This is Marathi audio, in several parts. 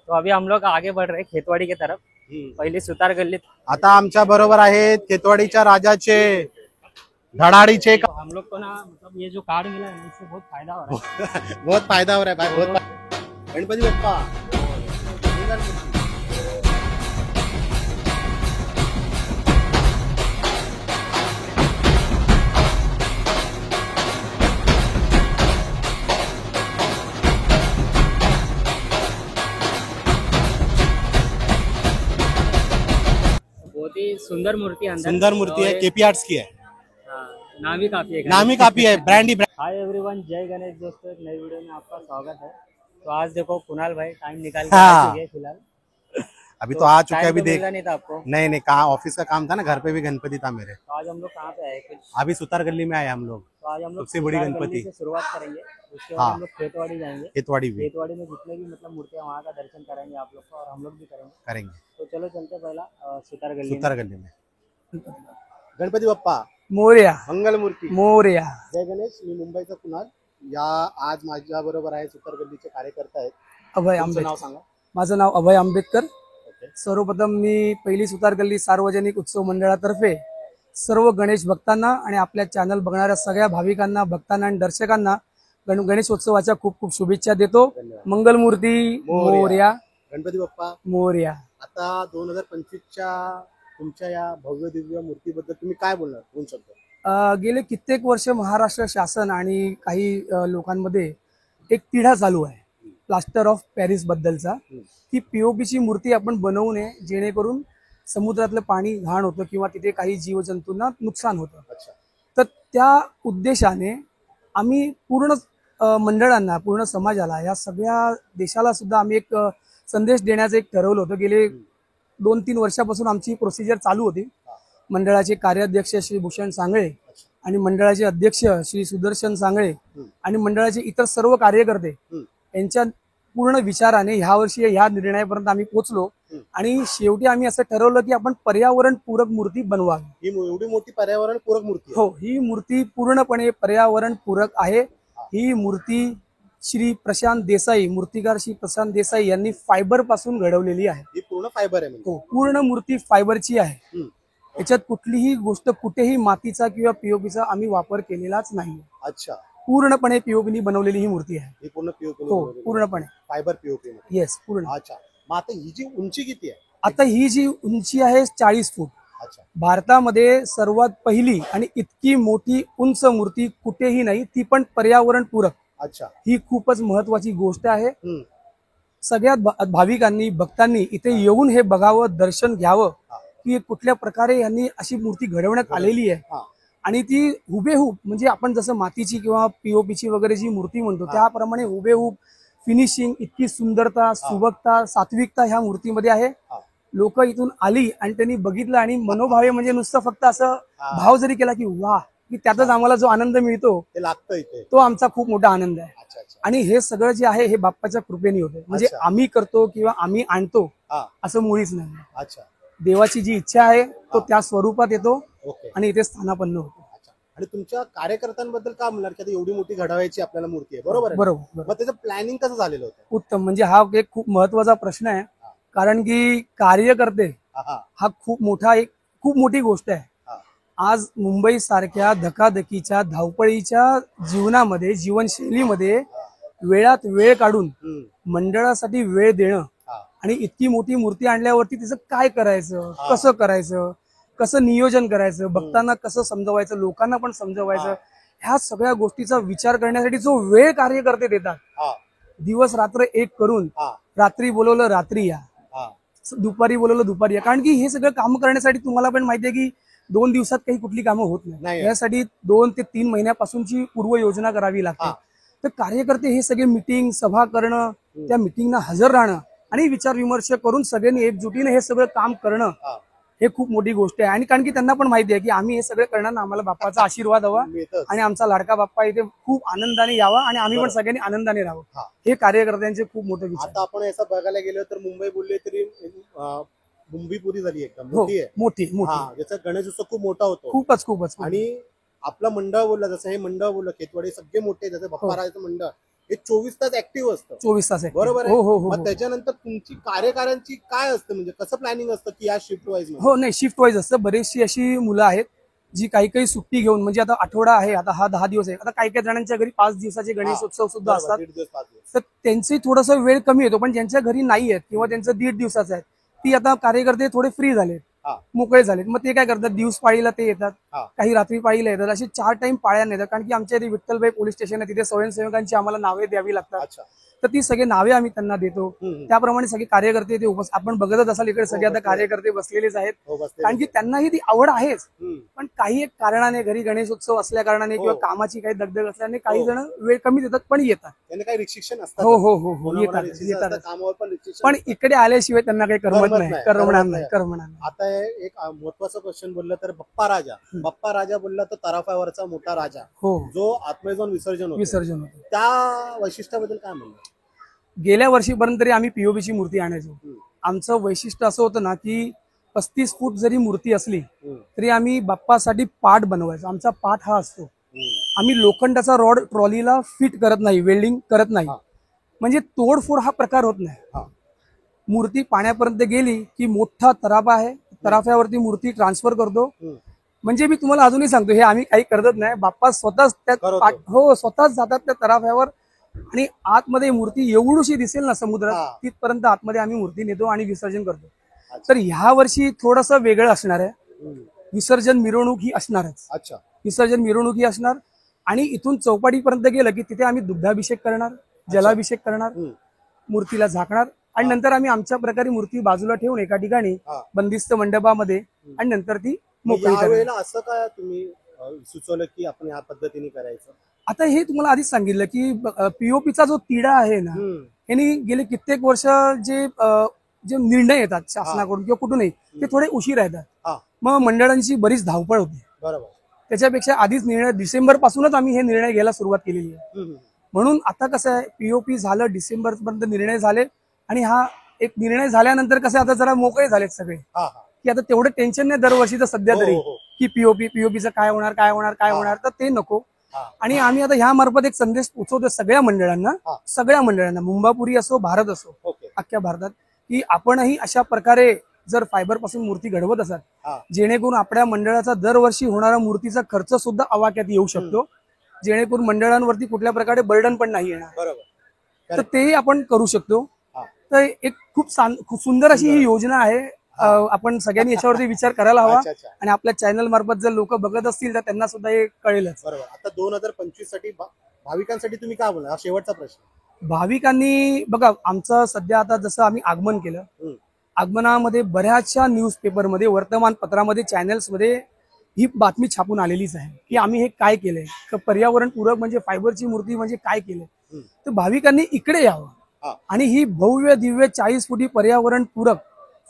तो अभी हम लोग आगे बढ़ रहे हैं खेतवाड़ी की तरफ। पहले सुतार गली। आता आमच्या बरोबर आहेत खेतवाडीच्या राजाचे धडाडीचे। हम लोग को ना मतलब ये जो कार्ड मिला है इससे बहुत फायदा हो रहा है। बहुत फायदा हो रहा है भाई, बहुत। गणपती बाप्पा बहुत ही सुंदर मूर्ति अंदर। सुंदर मूर्ति है, केपी आर्ट्स की है। हाँ, नाम ही काफी है। नाम ही काफी है, ब्रांड ही ब्रांड। हाय एवरीवन, जय गणेश दोस्तों, एक नई वीडियो में आपका स्वागत है। तो आज देखो कुणाल भाई टाइम निकाल के आ चुके हैं फिलहाल। अभी तो आ चुके हैं, अभी तो देख मिला नहीं था आपको। नहीं नहीं, कहा ऑफिस का काम था ना, घर पे भी गणपति था मेरे। तो आज हम लोग कहाँ पे आए कुछ? अभी सुतार गली में आए हम लोग। तो आज हम लोग सबसे बड़ी सुतार गणपति गली से शुरुआत करेंगे। उसके बाद हम लोग खेतवाड़ी जाएंगे। खेतवाड़ी भी खेतवाड़ी में जितने भी मतलब मूर्तियाँ वहाँ का दर्शन कराएंगे आप लोग को, और हम लोग भी करेंगे। तो चलो चलते पहला सुतार गली में। गणपती बाप्पा मोरया मंगल मूर्ती। मोरया। जय गणेश, मी मुंबईचा कुणाल। या आज माझ्या बरोबर आहे सुतार गल्लीचे कार्यकर्ता आहेत। अभय तुमचं आंबेडकर। नाव सांगा। माझं नाव अभय आंबेडकर। ओके। सर्वप्रथम मी पहिली सुतार गल्ली सार्वजनिक उत्सव मंडळातर्फे सर्व गणेश भक्तांना आणि आपल्या चॅनल बघणाऱ्या सगळ्या भाविकांना, भक्तांना आणि दर्शकांना गणेशोत्सवाच्या खूप खूप शुभेच्छा देतो। मंगलमूर्ती मोरया। गणपती बाप्पा मोरया। आता 2025च्या तुमच्या या भव्य दिव्य मूर्तीबद्दल तुम्ही काय बोलणार, दोन शब्द? गेले कित्येक वर्ष महाराष्ट्र शासन आणि काही लोकांमध्ये एक तिढा चालू आहे प्लास्टर ऑफ पॅरिस बद्दलचा, की पीओपी ची मूर्ती आपण बनवू नये, जेणेकरून समुद्रातलं पाणी घाण होतं किंवा तिथे काही जीवजंतूंना नुकसान होतं। तर त्या उद्देशाने आम्ही पूर्ण मंडळांना, पूर्ण समाजाला, या सगळ्या देशाला सुद्धा आम्ही एक संदेश देण्याचं एक ठरवलं होतं। गेले 2-3 वर्षापासून आमची प्रोसिजर चालू होती। मंडळाचे कार्याध्यक्ष श्री भूषण सांगळे आणि मंडळाचे अध्यक्ष श्री सुदर्शन सांगळे आणि मंडळाचे इतर सर्व कार्यकर्ते यांच्या पूर्ण विचाराने ह्या वर्षी ह्या निर्णयापर्यंत आम्ही पोहोचलो आणि शेवटी आम्ही असं ठरवलं की आपण पर्यावरण पूरक मूर्ती बनवावी। ही एवढी मोठी पर्यावरण पूरक मूर्ती आहे? हो, ही मूर्ती पूर्णपणे पर्यावरण पूरक आहे। ही मूर्ती श्री प्रशांत देसाई, मूर्तिकार श्री प्रशांत देसाई यांनी फायबर पासून घडवलेली आहे। ही पूर्ण फायबर आहे? हो, पूर्ण मूर्ती फायबरची आहे। याच्यात कुठलीही गोष्ट, कुठेही मातीचा किंवा पीओपीचा आम्ही वापर केलेलाच नाही। अच्छा, पूर्णपणे पीओपीनी बनवलेली ही मूर्ती आहे। ही पूर्ण पीओपी? हो, पूर्णपणे फायबर पीओपी। येस, पूर्ण। अच्छा, मग आता ही जी उंची किती आहे? आता ही जी उंची आहे 40 फूट। अच्छा, भारतामध्ये सर्वात पहिली आणि इतकी मोठी उंच मूर्ती कुठेही नाही, ती पण पर्यावरण पूरक। अच्छा, ही खूपच महत्वाची गोष्ट आहे। सगळ्यात भाविकांनी, भक्तांनी इथे येऊन हे बघावं, दर्शन घ्यावं की कुठल्या प्रकारे यांनी अशी मूर्ती घडवण्यात आलेली आहे। आणि ती हुबेहूब, म्हणजे आपण जसं मातीची किंवा पीओपीची वगैरे जी मूर्ती म्हणतो त्याप्रमाणे हुबेहूब फिनिशिंग, इतकी सुंदरता, सुबकता, सात्विकता ह्या मूर्तीमध्ये आहे। लोक इथून आली आणि त्यांनी बघितलं आणि मनोभावे, म्हणजे नुसतं फक्त असं भाव जरी केला की वाह, की त्यातच आम्हाला जो आनंद मिळतो ते लागतं इथे, तो आमचा खूप मोठा आनंद आहे। अच्छा, अच्छा। आणि हे सगळं जे आहे हे बाप्पाच्या कृपेने होतं, म्हणजे आम्ही करतो किंवा आम्ही आणतो असं मुळीच नाही। अच्छा, देवाची जी इच्छा आहे तो त्या स्वरूपात येतो ओके। आणि इथे स्थानापन्न होतो। अच्छा, आणि तुमच्या कार्यकर्त्यांबद्दल काय म्हणणार की आता एवढी मोठी घडवायची आपल्याला मूर्ती आहे, बरोबर आहे? बरोबर। मग त्याचं प्लॅनिंग कसं झालेलं होतं? उत्तम, म्हणजे हा एक खूप महत्वाचा प्रश्न आहे, कारण की कार्यकर्ते हा खूप मोठी गोष्ट आहे। आज मुंबई सारख्या धकाधकीच्या, धावपळीच्या जीवनामध्ये, जीवनशैलीमध्ये वेळात वेळ काढून मंडळासाठी वेळ देणं आणि इतकी मोठी मूर्ती आणल्यावरती तिचं काय करायचं, कसं करायचं, कसं नियोजन करायचं, भक्तांना कसं समजवायचं, लोकांना पण समजवायचं, ह्या सगळ्या गोष्टीचा विचार करण्यासाठी जो वेळ कार्यकर्ते देतात, दिवस रात्र एक करून, रात्री बोलवलं रात्री या, दुपारी बोलवलं दुपारी या, कारण की हे सगळं काम करण्यासाठी तुम्हाला पण माहिती आहे की 2 दिवसात काही कुठली कामं होत नाही। यासाठी 2 ते 3 महिन्यापासूनची पूर्व योजना करावी लागते। तर कार्यकर्ते हे सगळे मीटिंग, सभा करणं, त्या मीटिंगना हजर राहणं आणि विचार विमर्श करून सगळ्यांनी एकजुटीने हे सगळं काम करणं, हे खूप मोठी गोष्ट आहे। आणि कारण की त्यांना पण माहिती आहे की आम्ही हे सगळं करणार, आम्हाला बाप्पाचा आशीर्वाद हवा आणि आमचा लाडका बाप्पा इथे खूप आनंदाने यावा आणि आम्ही पण सगळ्यांनी आनंदाने राहावं, हे कार्यकर्त्यांचे खूप मोठं विचार। आता आपण असं बघायला गेलो तर मुंबई बोलले तरी मुंबईपुरी झाली, एकदम मोठी आहे। मोठी याचा गणेशोत्सव खूप मोठा होतो, खूपच। आणि आपलं मंडळ बोललं, जसं हे मंडळ बोललं खेतवाडी, सगळे मोठे, जसं बाप्पा राजाचं मंडळ, हे 24 तास ऍक्टिव्ह असतं. 24 तास आहे. बरोबर आहे. हो हो हो मग हो. त्याच्यानंतर तुमची कार्यकाऱ्यांची काय असतं, म्हणजे कसं प्लॅनिंग असतं की या शिफ्ट वाईज? हो नाही, शिफ्ट वाईज असतं. बरीचशी अशी मुलं आहेत जी काही काही सुट्टी घेऊन, म्हणजे आता आठवडा आहे, आता हा 10 दिवस आहे, आता काही काही जणांच्या घरी 5 दिवसाचे गणेशोत्सव सुद्धा असतात, 1.5 दिवस 5 दिवस. तर त्यांची थोडासा वेळ कमी येतो. पण ज्यांच्या घरी नाही आहेत किंवा त्यांचं 1.5 दिवसाचं आहे, ती आता कार्यकर्ते थोडे फ्री झालेत, हा. मोकळे झालेत. मग ते काय करतात, दिवस पाळीला ते येतात, हा. काही रात्री पाळीला येतात, असे 4 टाइम पाळ्या नेतात. कारण की आमच्या इथे विठ्ठलबाई पोलीस स्टेशन आहे, तिथे स्वयंसेवकांची आम्हाला नावे द्यावी लागतात. अच्छा. तर ती सगळी नावे आम्ही त्यांना देतो. त्याप्रमाणे सगळे कार्यकर्ते ते आपण बघतच असाल इकडे सगळे आता कार्यकर्ते बसलेलेच आहेत, हो, बसलेले. कारण की त्यांनाही ती आवड आहेच. हम्म. पण काही एक कारणाने, घरी गणेशोत्सव असल्या कारणाने किंवा हो. कामाची काही दगदग असल्याने काही हो. जण वेळ कमी देतात, पण येतात. त्यांना काही रिस्ट्रिक्शन असतात? हो हो हो हो, कोणाला येतात restriction येतात. असतं, कामावर पण restriction पण असतं. इकडे आल्याशिवाय त्यांना काही करमत नाही, करमणार नाही, करमणार नाही. आता हे एक महत्वाचं क्वेश्चन बोललं तर बाप्पा राजा बोलला तर तराफ्यावरचा मोठा राजा, हो, जो आतमध्ये जाऊन विसर्जन होतं, विसर्जन होतं. त्या वैशिष्ट्याबद्दल काय म्हणलं? गेल्या वर्षीपर्यंत तरी आम्ही पीओपीची मूर्ती आणायचो. हम्म. आमचं वैशिष्ट्य असं होतं ना की 35 फूट जरी मूर्ती असली हम्म. तरी आम्ही बाप्पासाठी पाट बनवायचो. आमचा पाट हा असतो. हम्म. आम्ही लोखंडाचा रॉड ट्रॉलीला फिट करत नाही, वेल्डिंग करत नाही, हा. म्हणजे तोडफोड हा प्रकार होत नाही. हा. मूर्ती पाण्यापर्यंत गेली की मोठा तराफा आहे, तराफ्यावरती मूर्ती ट्रान्सफर करतो. हम्म. म्हणजे मी तुम्हाला अजूनही सांगतो, हे आम्ही काही करत नाही, बाप्पा स्वतःच त्या करतो. हो स्वतःच जातात त्या तराफ्यावर, आणि आतमध्ये मूर्ती एवढीशी दिसेल ना समुद्रात, हा. तिथपर्यंत आतमध्ये आम्ही मूर्ती नेतो आणि विसर्जन करतो. अच्छा. तर ह्या वर्षी थोडंसं वेगळं असणार आहे. हम्म. विसर्जन मिरवणूक ही असणारच. अच्छा. विसर्जन मिरवणूक ही असणार, आणि इथून चौपाटीपर्यंत गेलं की तिथे आम्ही दुग्धाभिषेक करणार, जलाभिषेक करणार, हम्म. मूर्तीला झाकणार, आणि नंतर आम्ही आमच्या प्रकारे मूर्ती बाजूला ठेवून एका ठिकाणी हा. बंदिस्त मंडपामध्ये, आणि नंतर ती मोकळी या करणार. वेळेला असं काय तुम्ही सुचवलं की आपण या पद्धतीने करायचं? आता हे तुम्हाला आधीच सांगितलं की पीओपीचा जो तिढा आहे ना, हम्म. यांनी गेले कित्येक वर्ष जे निर्णय येतात शासनाकडून किंवा कुठूनही, ते थोडे उशीर हा. येतात. मग मंडळांची बरीच धावपळ होते. बरोबर. त्याच्यापेक्षा आधीच निर्णय, डिसेंबर पासूनच आम्ही हे निर्णय घ्यायला सुरुवात केलेली आहे. हम्म. म्हणून आता कसं आहे, पीओपी झालं, डिसेंबर पर्यंत निर्णय झाले, आणि हा एक निर्णय झाल्यानंतर कसं आता जरा मोकळे झालेत सगळे, हा. हा. की आता तेवढं टेन्शन नाही दरवर्षीचं सध्या हो, तरी, हो, हो. की पीओपीचं काय होणार काय होणार काय हा. होणार, तर ते नको. हा. आणि आम्ही आता ह्या मार्फत एक संदेश पोहोचवतो सगळ्या मंडळांना, हा. सगळ्या मंडळांना, मुंबापुरी असो, भारत असो, ओके. अख्ख्या भारतात, की आपणही अशा प्रकारे जर फायबर पासून मूर्ती घडवत असाल, हा. जेणेकरून आपल्या मंडळाचा दरवर्षी होणारा मूर्तीचा खर्च सुद्धा आवाक्यात येऊ शकतो, जेणेकरून मंडळांवरती कुठल्या प्रकारे बर्डन पण नाही येणार, बरोबर. तर तेही आपण करू शकतो. हा. तर एक खूप सुंदर अशी ही योजना आहे. आपण सगळ्यांनी याच्यावरती विचार करायला हवा, अच्छा, अच्छा. आणि आपल्या चॅनल मार्फत जर लोक बघत असतील तर त्यांना सुद्धा हे कळेलच. बरोबर. आता 2025 साठी भाविकांसाठी तुम्ही काय बोलणार, हा शेवटचा प्रश्न? भाविकांनी बघा, आमचं सध्या आता जसं आम्ही आगमन केलं, हम्म. आगमनामध्ये बऱ्याचशा न्यूजपेपरमध्ये, वर्तमानपत्रामध्ये, चॅनल्समध्ये ही बातमी छापून आलेलीच आहे की आम्ही हे काय केलंय, पर्यावरण पूरक म्हणजे फायबरची मूर्ती म्हणजे काय केलंय. हम्म. तर भाविकांनी इकडे यावं, हा. आणि ही भव्य दिव्य 40 फुटी पर्यावरण पूरक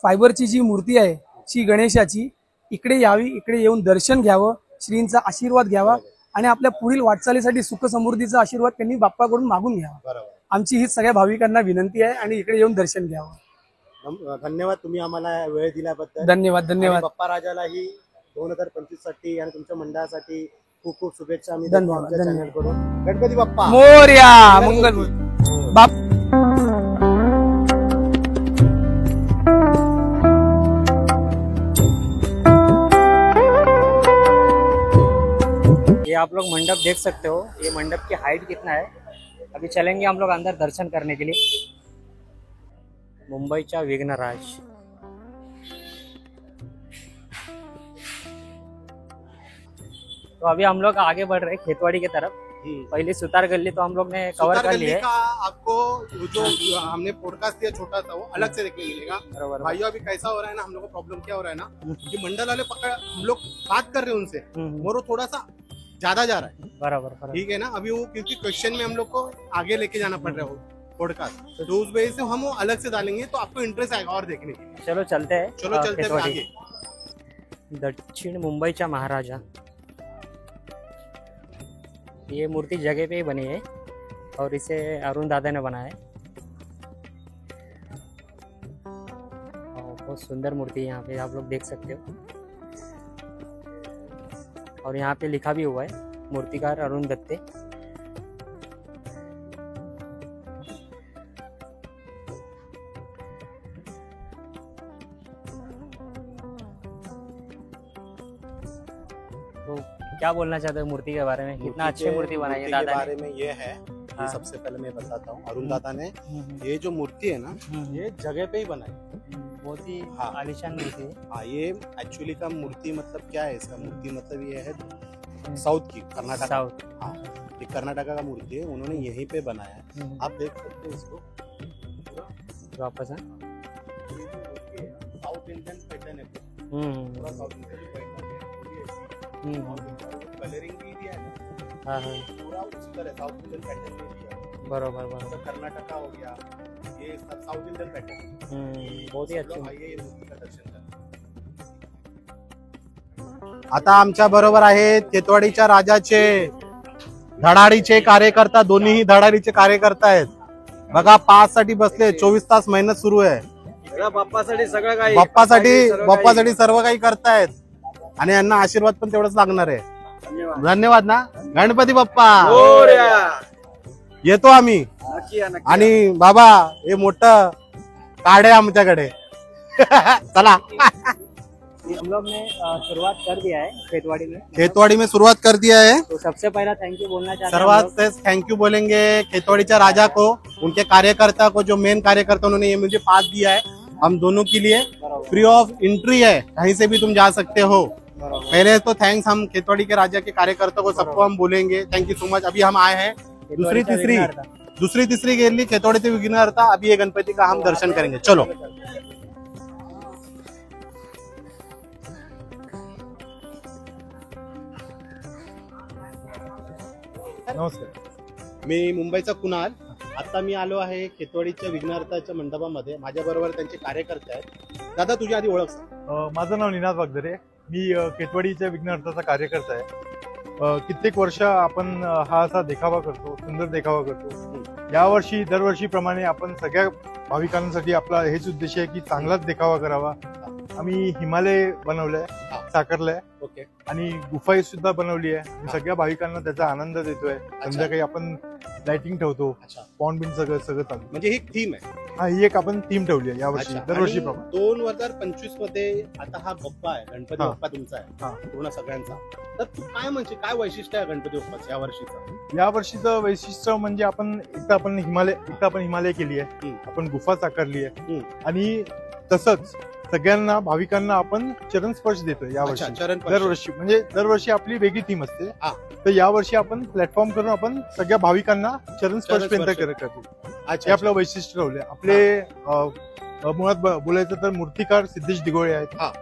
फायबरची जी मूर्ती आहे, ची गणेशाची, इकडे यावी, इकडे येऊन दर्शन घ्यावं, श्रींचा आशीर्वाद घ्यावा, आणि आपल्या पुढील वाटचालीसाठी सुख समृद्धीचा आशीर्वाद त्यांनी बाप्पाकडून मागून घ्यावा. बरोबर. आमची ही सगळ्या भाविकांना विनंती आहे, आणि इकडे येऊन दर्शन घ्यावं. धन्यवाद तुम्ही आम्हाला वेळ दिल्याबद्दल. धन्यवाद. आणि बाप्पा राजालाही 2025 साठी आणि तुमच्या मंडळासाठी खूप खूप शुभेच्छा आम्ही धन्यवाद, देतो आमच्या धन्यवाद. चॅनल कडून. गणपती बाप्पा मोरया, मंगल बाप. ये आप लोग मंडप देख सकते हो, ये मंडप की हाइट कितना है। अभी चलेंगे हम लोग अंदर दर्शन करने के लिए। मुंबईचा विघ्नराज। तो अभी हम लोग आगे बढ़ रहे हैं खेतवाड़ी की तरफ। पहले सुतार गली तो हम लोग ने कवर कर ली है। आपको जो हमने पॉडकास्ट दिया छोटा सा, वो अलग से देखने मिलेगा। बराबर। भाइयों अभी कैसा हो रहा है ना, हम लोग को प्रॉब्लम क्या हो रहा है ना कि मंडल वाले पकड़, हम लोग बात कर रहे हैं उनसे और वो थोड़ा सा ज्यादा जा रहा है। बराबर। ठीक है ना, अभी वो क्योंकि क्वेश्चन में हम लोग को आगे लेके जाना पड़ रहा है पॉडकास्ट, तो उस वजह से हम वो अलग से डालेंगे, तो आपको इंटरेस्ट आएगा और देखने की। चलो चलते हैं। चलो चलते हैं खेतवाड़ी। आगे। दक्षिण मुंबईचा महाराजा। ये मूर्ति जगह पे ही बनी है और इसे अरुण दादा ने बनाया है। और बहुत सुंदर मूर्ति है, यहाँ पे आप लोग देख सकते हो। और यहाँ पे लिखा भी हुआ है मूर्तिकार अरुण दत्ते। क्या बोलना चाहते हो मूर्ति के बारे में? कितना अच्छी मूर्ति बनाई है के दादा बारे ने। में ये है हाँ। कि सबसे पहले मैं बताता हूँ, अरुण दादा ने ये जो मूर्ति है ना, ये जगह पे ही बनाई। बहुत ही हाँ। आलीशान मूर्ति है। हाँ, ये एक्चुअली का मूर्ति मतलब क्या है, इसका मूर्ति मतलब ये है साउथ की, कर्नाटक। साउथ। हाँ, ये कर्नाटका का मूर्ति है, उन्होंने यहीं पे बनाया है। आप देख सकते हो इसको, वापस है। साउथ इंडियन पैटर्न है, पूरा साउथ इंडियन जो पैटर्न है पूरी ऐसी कलरिंग भी दिया है ना, हाँ हाँ पूरा उसी तरह साउथ इंडियन पैटर्न में दिया है। बरोबर बरोबर। जैसे कर्नाटका हो गया, ये सब साउथ इंडियन पैटर्न। बहुत ही अच्छी। आइए ये मूर्तीचं दर्शन करा। आता आमच्या बरोबर आहेत केतवाडीच्या राजाचे धडाडीचे कार्यकर्ता, दोन्हीही धडाडीचे कार्यकर्ता आहेत बघा, पास साठी बसले, 24 तास मेहनत सुरू आहे बाप्पासाठी सगळं काही, बाप्पासाठी सर्व काही करतायत आणि यांना आशीर्वाद पण तेवढंच लागणार आहे। धन्यवाद ना, गणपती बाप्पा येतो आम्ही। आणि बाबा हे मोठं कार्ड आहे आमच्याकडे चला। हम लोग ने शुरुआत कर दिया है खेतवाड़ी में शुरुआत कर दिया है। तो सबसे पहला थैंक यू बोलना चाहते हैं हम शुरुआत लोग। से थैंक यू बोलेंगे खेतवाड़ीच्या राजा को, उनके कार्यकर्ता को, जो मेन कार्यकर्ता उन्होंने ये मुझे पास दिया है हम दोनों के लिए। फ्री ऑफ एंट्री है, कहीं से भी तुम जा सकते हो। पहले तो थैंक्स हम खेतवाड़ी के राजा के कार्यकर्ता को सबको हम बोलेंगे थैंक यू सो मच। अभी हम आए हैं दूसरी तीसरी गेली खेतवाड़ी विघ्नहर्ता, अभी ये गणपति का हम दर्शन करेंगे, चलो। नमस्कार, मी मुंबईचा कुणाल, आता मी आलो आहे खेतवाडीच्या विघ्नहर्ताच्या मंडपामध्ये, माझ्या बरोबर त्यांचे कार्यकर्ते आहेत। दादा तुझी आधी ओळख सांग। माझं नाव निनाद वागदरे, मी केतवाडीच्या विघ्नहर्ताचा कार्यकर्ता आहे। कित्येक वर्ष आपण हा असा देखावा करतो, सुंदर देखावा करतो। यावर्षी दरवर्षीप्रमाणे आपण सगळ्या भाविकांसाठी आपला हेच उद्देश आहे की चांगलाच देखावा करावा। आम्ही हिमालय बनवलंय, साकारलंय ओके, आणि गुफाई सुद्धा बनवली आहे। सगळ्या भाविकांना त्याचा आनंद देतोय। संध्याकाळी आपण लाइटिंग ठेवतो, अच्छा, पॉन्ड बिन सगळं चालू। म्हणजे ही थीम आहे। हा, ही एक आपण थीम ठेवली आहे यावर्षी दरवर्षी प्रमाणे। 2025 मध्ये आता हा बाप्पा आहे, गणपती हा. बाप्पा तुमचा हा. आहे पूर्ण सगळ्यांचा, तर तू काय म्हणशील, काय वैशिष्ट्य आहे गणपती बाप्पाचं या वर्षीचं? या वर्षीचं वैशिष्ट्य म्हणजे आपण हिमालय केली आहे, आपण गुफा साकारली आहे, आणि तसंच सगळ्यांना भाविकांना आपण चरण स्पर्श देतोय यावर्षी। दरवर्षी आपली वेगळी थीम असते, हा. तर यावर्षी आपण प्लॅटफॉर्म करून आपण सगळ्या भाविकांना चरण स्पर्श पर्यंत करतो। हे आपलं वैशिष्ट्य ठेवलंय। आपले मुळात बोलायचं तर मूर्तिकार सिद्धेश दिगोळे आहेत, हा.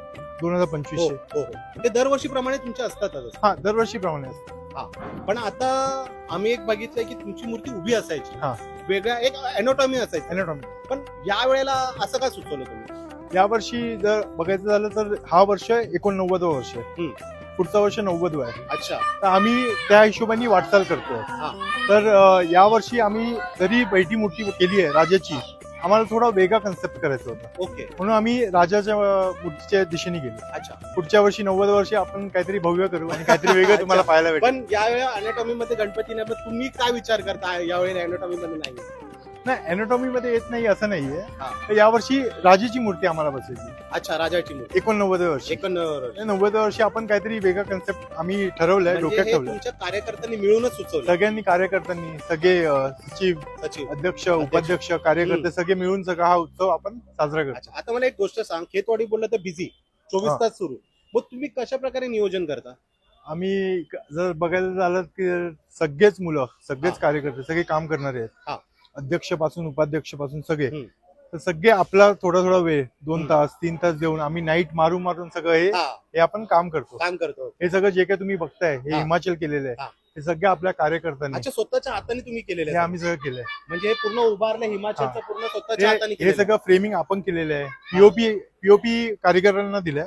2025 ते दरवर्षी प्रमाणे तुमच्या असतातच। हा, दरवर्षी प्रमाणे असतात। पण आता आम्ही एक बघितलंय की तुमची मूर्ती उभी असायची, हा. वेगळ्या एक एनोटॉमी असायची, एनाटॉमी। पण या वेळेला असं का सुचवलं तुम्ही? यावर्षी जर बघायचं झालं तर हा वर्ष 89वं वर्ष आहे, पुढचं वर्ष 90वं आहे। अच्छा, तर आम्ही त्या हिशोबाने वाटचाल करतोय। तर यावर्षी आम्ही जरी बैठी मूर्ती केली आहे राजाची, आम्हाला थोडा वेगळा कन्सेप्ट करायचा होता, ओके, म्हणून आम्ही राजाच्या मूर्तीच्या दिशेने गेलो। अच्छा, पुढच्या वर्षी 90 वर्षी आपण काहीतरी भव्य करू आणि काहीतरी वेगळं तुम्हाला पाहायला भेटेल। पण यावेळेला अॅनाटॉमी मध्ये गणपती नाही, पण तुम्ही काय विचार करता यावेळेला अॅनाटॉमी मध्ये नाही? नाही, अॅनाटॉमी मध्ये येत नाही असं नाहीये। हा. तर यावर्षी राजाची मूर्ती आम्हाला बसायची। अच्छा, राजाची मूर्ती 89 वर्षी। 90 वर्षी आपण काहीतरी वेगळा कन्सेप्ट आम्ही ठरवलंय, डोक्यात ठेवलंय। तुमच्या कार्यकर्त्यांनी मिळूनच सुचवलं? सगळ्यांनी, कार्यकर्त्यांनी, सगळे सचिव, अध्यक्ष, उपाध्यक्ष, कार्यकर्ते सगळे मिळून सगळा हा उत्सव आपण साजरा करतो। अच्छा, आता मला एक गोष्ट सांग, खेतवाडी बोललं तर बिझी 24 तास सुरू, मग तुम्ही कशा प्रकारे नियोजन करता? आम्ही जर बघायला झालं की सगळेच मुलं, सगळेच कार्यकर्ते, सगळे काम करणारे आहेत, अध्यक्ष पासून उपाध्यक्ष पासून सगळे, तर सगळे आपला थोडा वेळ 2 तास 3 तास देऊन आम्ही नाईट मारून सगळं हे आपण काम करतो। हे सगळं जे काही तुम्ही बघताय, हे हिमाचल केलेलं आहे, हे सगळं आपल्या कार्यकर्त्यांनी, अच्छा, स्वतःच्या हाताने तुम्ही केलेले हे आम्ही सगळं केलंय। म्हणजे हे पूर्ण उभारलं हिमाचलचं पूर्ण स्वतःच्या हाताने हे सगळं फ्रेमिंग आपण केलेलं आहे, पीओपी कारिगरांना दिलंय,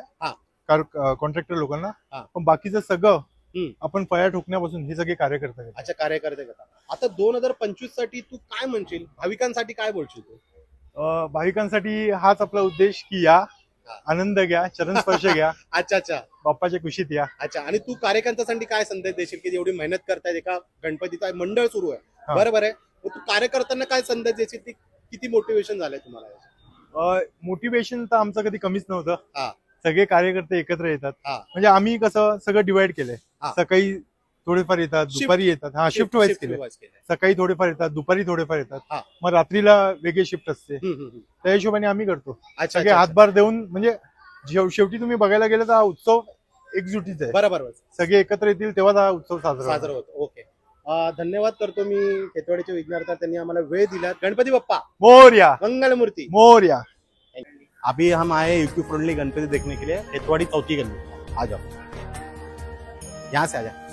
कॉन्ट्रॅक्टर लोकांना, पण बाकीचं सगळं आपण पया ठोकण्यापासून हे सगळे कार्यकर्ते आहेत। अच्छा, कार्यकर्ते करता। आता 2025 साठी तू काय म्हणशील, भाविकांसाठी काय बोलशील तू? भाविकांसाठी हाच आपला उद्देश की या, आनंद घ्या, चरण स्पर्श घ्या, अच्छा, बाप्पाच्या कुशीत या। अच्छा, आणि तू कार्यकर्त्यांसाठी काय संदेश देशील की एवढी मेहनत करतायत, एका गणपतीचा मंडळ सुरू आहे, बरोबर आहे, तू कार्यकर्त्यांना काय संदेश देशील, ती किती मोटिवेशन झालंय तुम्हाला? मोटिवेशन तर आमचं कधी कमीच नव्हतं, सगळे कार्यकर्ते एकत्र येतात, म्हणजे आम्ही कसं सगळं डिवाइड केलंय, सकाळी थोडेफार येतात, दुपारी येतात. हा, शिफ्ट वाईज केले. सकाळी थोडेफार येतात, दुपारी थोडेफार येतात. हा. मग रात्रीला वेगळी शिफ्ट असते. त्या हिशोबाने आम्ही करतो. अच्छा, सगळे हातभार देऊन, म्हणजे शेवटी तुम्ही बघायला गेलं तर हा उत्सव एकजुटीचा आहे. बरोबर. सगळे एकत्र येतील तेव्हा हा उत्सव साजरा होतो. ओके, धन्यवाद करतो मी खेतवाडीचे विघ्नहर्ता, त्यांनी आम्हाला वेळ दिला. गणपती बाप्पा मोरया, मंगलमूर्ती मोरया. अभी हम आए इको फ्रेंडली गणपति देखने के लिए, खेतवाड़ी चौथी गली। आ जाओ, यहाँ से आ जाओ।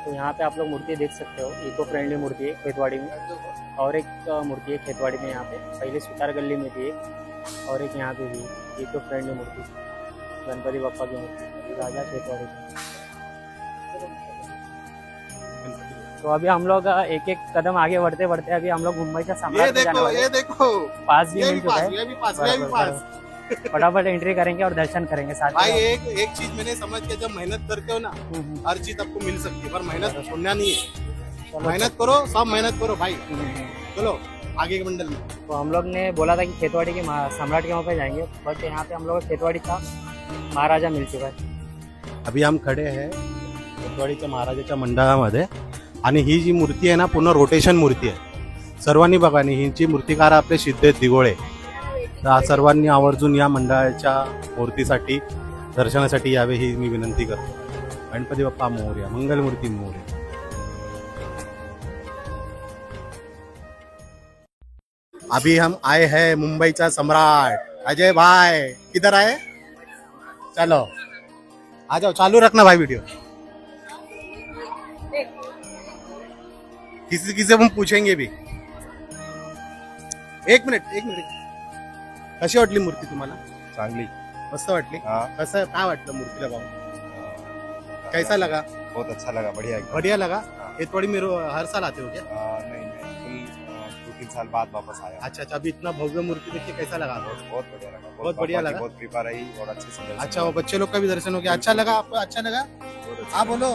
तो यहाँ पे आप लोग मूर्ति देख सकते हो, इको फ्रेंडली मूर्ति है खेतवाड़ी में, और एक मूर्ति है खेतवाड़ी में यहाँ पे, पहले सुतार गली में थी एक, और एक यहाँ पे भी इको फ्रेंडली मूर्ति, गणपति बप्पा की मूर्ति, राजा खेतवाड़ी की। तो अभी हम लोग एक एक कदम आगे बढ़ते बढ़ते अभी हम लोग मुंबई का सम्राट में जाने वाले हैं। ये देखो, पास भी ये मिल भी चुका पास, है। ये भी पास, ये भी बराबर, पास। बराबर। फटाफट एंट्री करेंगे और दर्शन करेंगे साथ भाई में। एक चीज मैंने समझ के, जब मेहनत करते हो ना, हर चीज आपको मिल सकती है, पर मेहनत छोड़ना नहीं है। चलो, मेहनत करो, सब मेहनत करो भाई। हम्म। चलो आगे के मंडल में। तो हम लोग ने बोला था कि खेतवाड़ी के सम्राट के वहाँ पे जाएंगे, बट यहाँ पे हम लोग खेतवाड़ी का महाराजा मिल चुका है। अभी हम खडे आहे खेतवाडीच्या महाराजाच्या मंडळामध्ये, आणि ही जी मूर्ती आहे ना, पूर्ण रोटेशन मूर्ती आहे. सर्वांनी बघा, आणि हिची मूर्तिकार आपले सिद्धेश दिगोळे. तर सर्वांनी आवर्जून या मंडळाच्या मूर्तीसाठी दर्शनासाठी यावे ही मी विनंती करतो. गणपती बाप्पा मोरया, मंगलमूर्ती मोरया. अभी हम आए हैं मुंबईचा सम्राट अजय भाई, किधर आए? चलो आ जाओ, चालू रखना भाई वीडियो. किसी किसी हम पूछेंगे भी. एक मिनिट. कशी वाटली मूर्ती तुम्हाला? चांगली, मस्त वाटली. कसं काय वाटलं मूर्तीला पाहून? कैसा लगा? बहुत अच्छा लगा, बढ़िया एकदम। बढ़िया लगा. खेतवाड़ी में हर साल आते हो क्या? नहीं, कुल 2-3 साल बाद वापस आया। अच्छा, अभी इतना भव्य मूर्ति देख के कैसा लगा? बहुत बढ़िया लगा, बहुत बढ़िया पापा की लगा। बहुत कृपा रही और अच्छे से दर्शन अच्छा, वो बच्चे लोग का भी दर्शन हो गया. अच्छा लगा आपको? अच्छा लगा? बहुत अच्छा आप बोलो,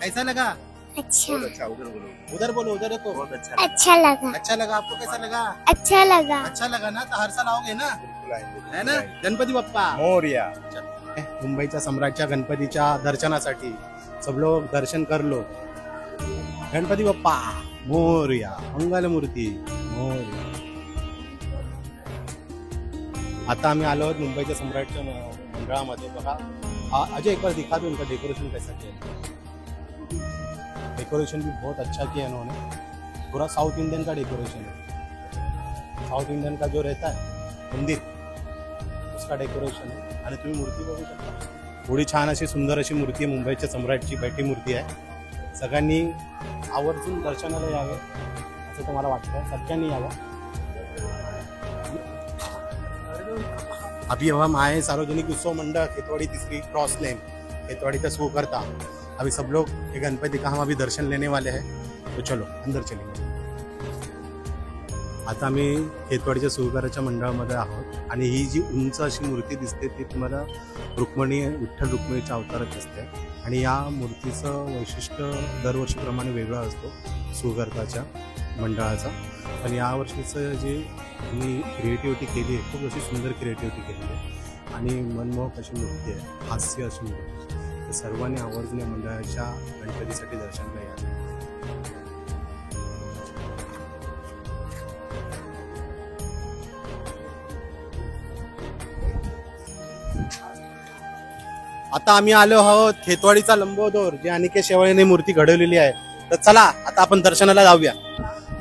कैसा लगा? अच्छा बहुत अच्छा, उधर बोलो। उधर बोलो, उधर देखो. बहुत अच्छा, अच्छा लगा अच्छा लगा आपको? कैसा लगा? अच्छा लगा अच्छा लगा ना? तो हर साल आओगे ना, बिल्कुल आएंगे, है ना? गणपती बाप्पा मोरया। मुंबईच्या सम्राटच्या गणपतीच्या दर्शनासाठी सब लोग दर्शन कर लो. गणपती बाप्पा मोरया, मंगलमूर्ती मोरया. आता आम्ही आलो आहोत मुंबईच्या सम्राटच्या मंडळामध्ये. बघा, अजय एक बार दिखा दो उनका डेकोरेशन कैसा किया. डेकोरेशन भी बहुत अच्छा किया इन्होंने. पूरा साउथ इंडियन का डेकोरेशन है. साउथ इंडियन का जो रहता है मंदिर, उसका डेकोरेशन है. आणि तुम्ही मूर्ती बघू शकता, थोडी छान अशी सुंदर अशी मूर्ती आहे. मुंबईच्या सम्राटची बैठी मूर्ती आहे. सगळ्यांनी आवर्जून दर्शनाला यावे असं तुम्हाला वाटतं. सगळ्यांनी यावं. अभी हम आए सार्वजनिक उत्सव मंडल खेतवाड़ी तीसरी क्रॉस लेन, खेतवाड़ी का शो करता. अभी सब लोग ये गणपति का हम अभी दर्शन लेने वाले हैं. तो चलो अंदर चलेंगे. आता आम्ही खेतवाडीच्या सुरकाराच्या मंडळामध्ये आहोत, आणि ही जी उंच अशी मूर्ती दिसते ती तुम्हाला विठ्ठल रुक्मिणीच्या अवतारात असते. आणि या मूर्तीचं वैशिष्ट्य दरवर्षीप्रमाणे वेगळं असतो सुरकाराच्या मंडळाचा. पण यावर्षीचं जे मी क्रिएटिव्हिटी केली आहे, खूप अशी सुंदर क्रिएटिव्हिटी केलेली आहे, आणि मनमोहक अशी मूर्ती आहे, हास्य अशी मूर्ती. तर सर्वांनी आवर्जून या मंडळाच्या गणपतीसाठी दर्शनाला यावे. आता आम्ही आलो आहोत खेतवाडीचा लंबोदर, जे अनिकेत शेवाळेने मूर्ती घडवलेली आहे. तर चला आता आपण दर्शनाला जाऊया.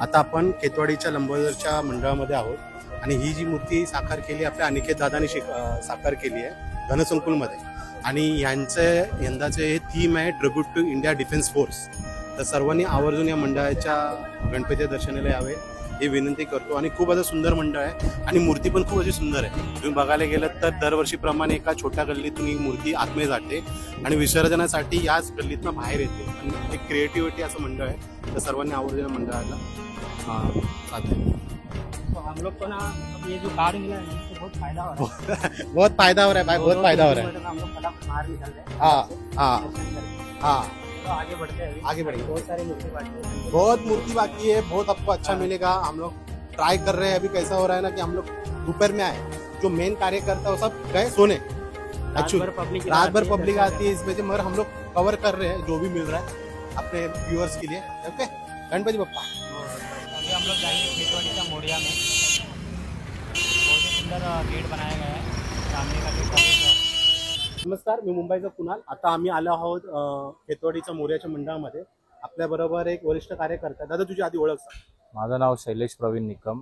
आता आपण खेतवाडीच्या लंबोदरच्या मंडळामध्ये आहोत, आणि ही जी मूर्ती साकार केली आपल्या अनिकेत दादानी साकार केली आहे घनसंकुलमध्ये. आणि यांचं यंदाचे हे थीम आहे tribute to India defence force. तर सर्वांनी आवर्जून या मंडळाच्या गणपती दर्शनाला यावे ही विनंती करतो. आणि खूप असं सुंदर मंडळ आहे, आणि मूर्ती पण खूप अशी सुंदर आहे. तुम्ही बघायला गेलं तर दरवर्षीप्रमाणे एका छोट्या गल्लीतून ही मूर्ती आतमध्ये जाते आणि विसर्जनासाठी याच गल्लीतनं बाहेर येते. आणि एक क्रिएटिव्हिटी असं मंडळ आहे. तर सर्वांनी आवर्जून या मंडळाला साथ द्यावा. तो हम लोग को ना अब ये जो कार्ड मिला है इससे बहुत फायदा हो रहा है. बहुत फायदा हो रहा है भाई, बहुत फायदा हो रहा है. हम लोग फटाफट बाहर निकल रहे हैं. हाँ दर्शन करेंगे. हाँ, तो आगे बढ़ते हैं. आगे बढ़ेंगे. बहुत सारी मूर्ति बाकी है. बहुत मूर्ति बाकी है, बहुत आपको अच्छा मिलेगा. हम लोग ट्राई कर रहे हैं. अभी कैसा हो रहा है ना कि हम लोग दोपहर में आए, जो मेन कार्यकर्ता वो सब गए सोने. रात भर पब्लिक रात भर पब्लिक आती है इस वजह से, मगर हम लोग कवर कर रहे हैं जो भी मिल रहा है अपने व्यूअर्स के लिए। ओके, गणपति बप्पा। अभी हम लोग जाएंगे खेतवाड़ी का मोरिया में। बहुत ही सुंदर गेट बनाया गया है, सामने का गेट। नमस्कार, मी मुंबईचा कुणाल। आता आम्ही आलो आहोत खेतवाडीच्या मोर्याच्या मंडळामध्ये। आपल्या बरोबर एक वरिष्ठ कार्यकर्ता। दादा तुझी आधी ओळख सांग। माझं नाव शैलेश प्रवीण निकम।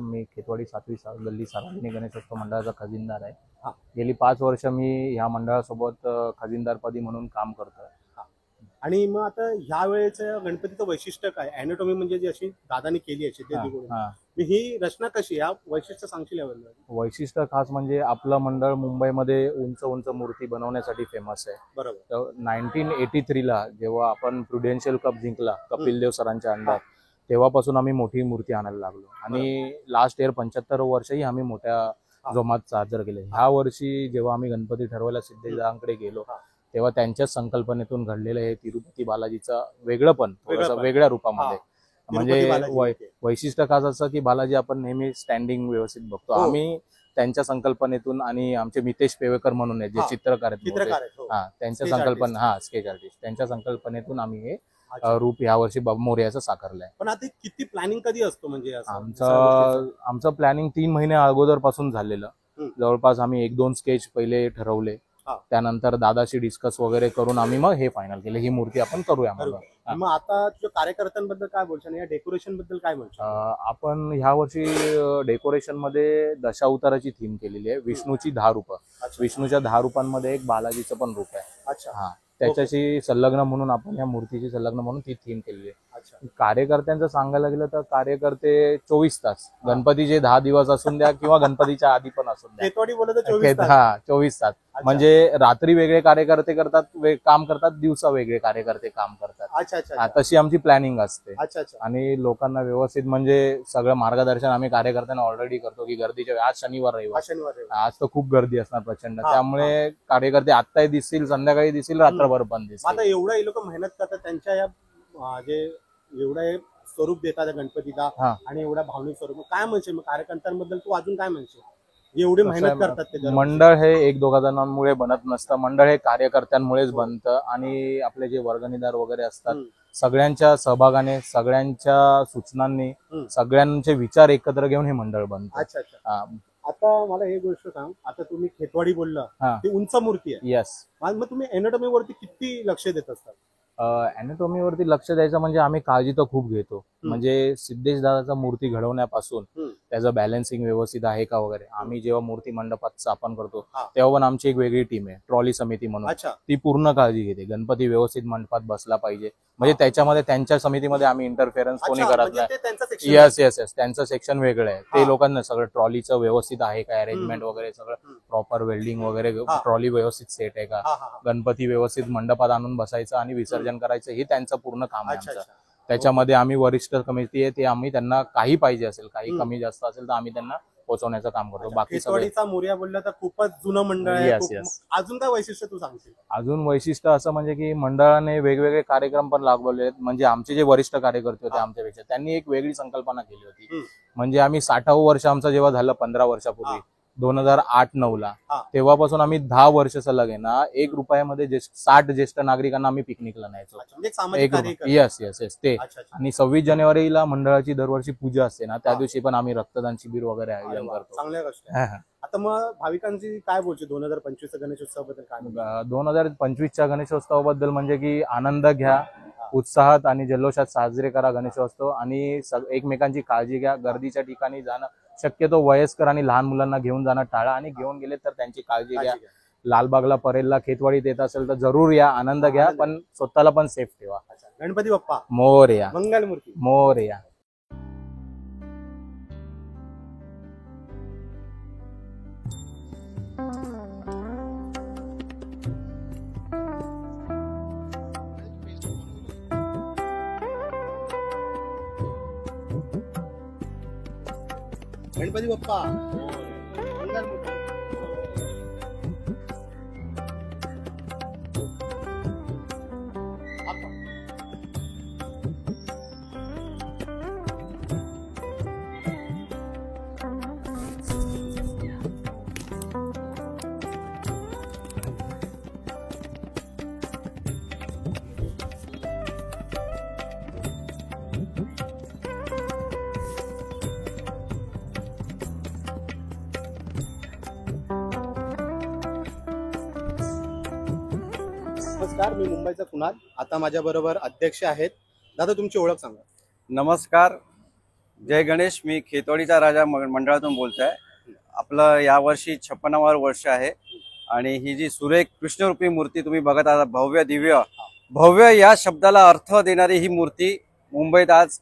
मी खेतवाडी 7वी गल्ली सार्वजनिक गणेशोत्सव मंडळाचा खजिनदार आहे। गेली 5 वर्ष मी ह्या मंडळासोबत खजिनदारपदी म्हणून काम करतोय। आणि मग आता ह्या वेळेचं गणपतीचं वैशिष्ट्य काय? अॅनाटॉमी म्हणजे जी अशी दादानी केली आहे सिद्धेकडून, ही रचना कशी, या वैशिष्ट्य सांगशील यावर? वैशिष्ट्य खास म्हणजे आपलं मंडळ मुंबईमध्ये उंच उंच मूर्ती बनवण्यासाठी फेमस आहे। बरोबर। तर 1983 ला जेव्हा आपण प्रुडेन्शियल कप जिंकला कपिल देव सरांच्या अंडर, तेव्हापासून आम्ही मोठी मूर्ती आणायला लागलो आणि लास्ट इयर 75 वर्षही आम्ही मोठ्या जोमात साजर केले। ह्या वर्षी जेव्हा आम्ही गणपती ठरवायला सिद्धेदारांकडे गेलो तेव्हा त्यांच्याच संकल्पनेतून घडलेलं हे तिरुपती बालाजीचं वेगळं पण थोडंसं वेगळ्या रूपामध्ये। म्हणजे वैशिष्ट्य खास असं की बालाजी आपण नेहमी स्टँडिंग व्यवस्थित बघतो, आम्ही त्यांच्या संकल्पनेतून आणि आमचे मितेश पेवेकर म्हणून आहेत जे चित्रकार आहेत, त्यांच्या संकल्पना स्केच आर्टिस्ट, त्यांच्या संकल्पनेतून आम्ही हे रूप यावर्षी मोर्याचं साकारलंय। पण आता किती प्लॅनिंग कधी असतो? म्हणजे आमचं प्लॅनिंग 3 महिने अगोदर पासून झालेलं। जवळपास आम्ही 1-2 स्केच पहिले ठरवले, त्यानंतर दादाशी डिस्कस वगैरे करून आम्ही मग हे फायनल केले, ही मूर्ती आपण करूया म्हणून। मग आता तुझ्या कार्यकर्त्यांबद्दल काय बोलशील, या डेकोरेशन बद्दल काय बोलशील? आपण ह्या वर्षी डेकोरेशन मध्ये दशावताराची थीम केलेली आहे। विष्णूची 10 रूप, विष्णूच्या 10 रूपांमध्ये एक बालाजीचं पण रूप आहे। अच्छा, त्याच्याशी संलग्न म्हणून आपण या मूर्तीची संलग्न म्हणून ती थीम केलेली आहे। कार्यकर्त्यांचं सांगायला गेलं तर कार्यकर्ते 24 तास, गणपतीचे 10 दिवस असून द्या किंवा गणपतीच्या आधी पण असून द्या, खेतवाडी बोलत 24 तास। म्हणजे रात्री वेगळे कार्यकर्ते करतात काम करतात, दिवसा वेगळे कार्यकर्ते काम करतात। अच्छा, तशी आमची प्लॅनिंग असते। अच्छा, आणि लोकांना व्यवस्थित म्हणजे सगळं मार्गदर्शन आम्ही कार्यकर्त्यांना ऑलरेडी करतो की गर्दीच्या आज शनिवार रविवार आज तर खूप गर्दी असणार प्रचंड, त्यामुळे कार्यकर्ते आत्ताही दिसतील, संध्याकाळी दिसतील, रात्रभर पण दिसतील। आता एवढं हे लोक मेहनत करतात, त्यांच्या या जे एवढं हे स्वरूप देतात गणपतीला आणि एवढ्या भावनिक स्वरूप, काय म्हणशील मग कार्यकर्त्यांबद्दल? तू अजून काय म्हणशील? एवढी मेहनत करतात ते। मंडळ हे 1-2 जणांमुळे बनत नसतं, मंडळ हे कार्यकर्त्यांमुळेच बनतं आणि आपले जे वर्गणीदार वगैरे असतात सगळ्यांच्या सहभागाने, सगळ्यांच्या सूचनांनी, सगळ्यांचे विचार एकत्र घेऊन हे मंडळ बनतं। अच्छा, आता मला एक गोष्ट सांग, आता तुम्ही खेतवाडी बोलला, ती उंच मूर्ती आहे। यस। मग तुम्ही अॅनाटॉमी वरती किती लक्ष देत असतात? अॅनाटॉमी वरती लक्ष द्यायचं म्हणजे आम्ही काळजी तर खूप घेतो। म्हणजे सिद्धेश दादाचा मूर्ती घडवण्यापासून त्याचं बॅलन्सिंग व्यवस्थित आहे का वगैरे, आम्ही जेव्हा मूर्ती मंडपात स्थापन करतो तेव्हा पण आमची एक वेगळी टीम आहे, ट्रॉली समिती म्हणून, ती पूर्ण काळजी घेते गणपती व्यवस्थित मंडपात बसला पाहिजे। म्हणजे त्याच्यामध्ये त्यांच्या समितीमध्ये आम्ही इंटरफेरन्स कोणी करत नाही। यस, त्यांचं सेक्शन वेगळं आहे, ते लोकांना सगळं ट्रॉलीचं व्यवस्थित आहे का, अरेंजमेंट वगैरे सगळं प्रॉपर वेल्डिंग वगैरे, ट्रॉली व्यवस्थित सेट आहे का, गणपती व्यवस्थित मंडपात आणून बसायचं आणि विसर्जन करायचं, हे त्यांचं पूर्ण काम आहे आमचं। त्याच्यामध्ये आम्ही वरिष्ठ कमिटी आहे, ते आम्ही त्यांना काही पाहिजे असेल, काही कमी जास्त असेल तर आम्ही त्यांना पोहोचवण्याचं काम करतो। बाकी खेतवाडीचा मोर्या बोलला तर खूपच जुनं मंडळ आहे। अजून काय वैशिष्ट्य तू सांगशील? अजून वैशिष्ट्य असं म्हणजे की मंडळाने वेगवेगळे कार्यक्रम पण राबवले आहेत। म्हणजे आमचे जे वरिष्ठ कार्यकर्ते होते आमच्यापेक्षा, त्यांनी एक वेगळी संकल्पना केली होती। म्हणजे आम्ही 60वं वर्ष आमचं जेव्हा झालं 15 वर्षापूर्वी 2008-9 ला, तेव्हापासून आम्ही 10 वर्ष सलग आहे ना, 1 रुपयामध्ये 60 ज्येष्ठ नागरिकांना आम्ही पिकनिकला न्यायचो। 1 रुपया। यस ते। आणि 26 जानेवारीला मंडळाची दरवर्षी पूजा असते ना, त्या दिवशी पण आम्ही रक्तदान शिबिर वगैरे आयोजन करतो। चांगल्या गोष्ट आहे। आता मग भाविकांची काय बोलची 2025 गणेशोत्सवाबद्दल काय? 2025च्या गणेशोत्सवाबद्दल म्हणजे की आनंद घ्या, उत्साहात आणि जल्लोषात साजरे करा गणेशोत्सव, आणि एकमेकांची काळजी घ्या। गर्दीच्या ठिकाणी जाणं शक्यतो वयस्कर आणि लहान मुलांना घेऊन जाणं टाळा, आणि घेऊन गेले तर त्यांची काळजी घ्या। लालबागला, परेलला, खेतवाडीत येत असेल तर जरूर या, आनंद घ्या, पण स्वतःला पण सेफ ठेवा। गणपती बाप्पा मोरया, मंगलमूर्ती मोरया। गणपती बाप्पा मंगलमूर्ती। नमस्कार, मी मुंबईचा कुणाल. आता माझ्या बरोबर अध्यक्ष आहेत. दादा तुमची ओळख सांगा. नमस्कार, जय गणेश. मी खेतवाडीचा राजा मंडळातून बोलतोय. आपलं यावर्षी 56वा वर्ष आहे आणि ही जी सुरेख कृष्णरूपी मूर्ती तुम्ही बघत आहात, भव्य दिव्य, भव्य या शब्दाला अर्थ देणारी ही मूर्ती मुंबईत आज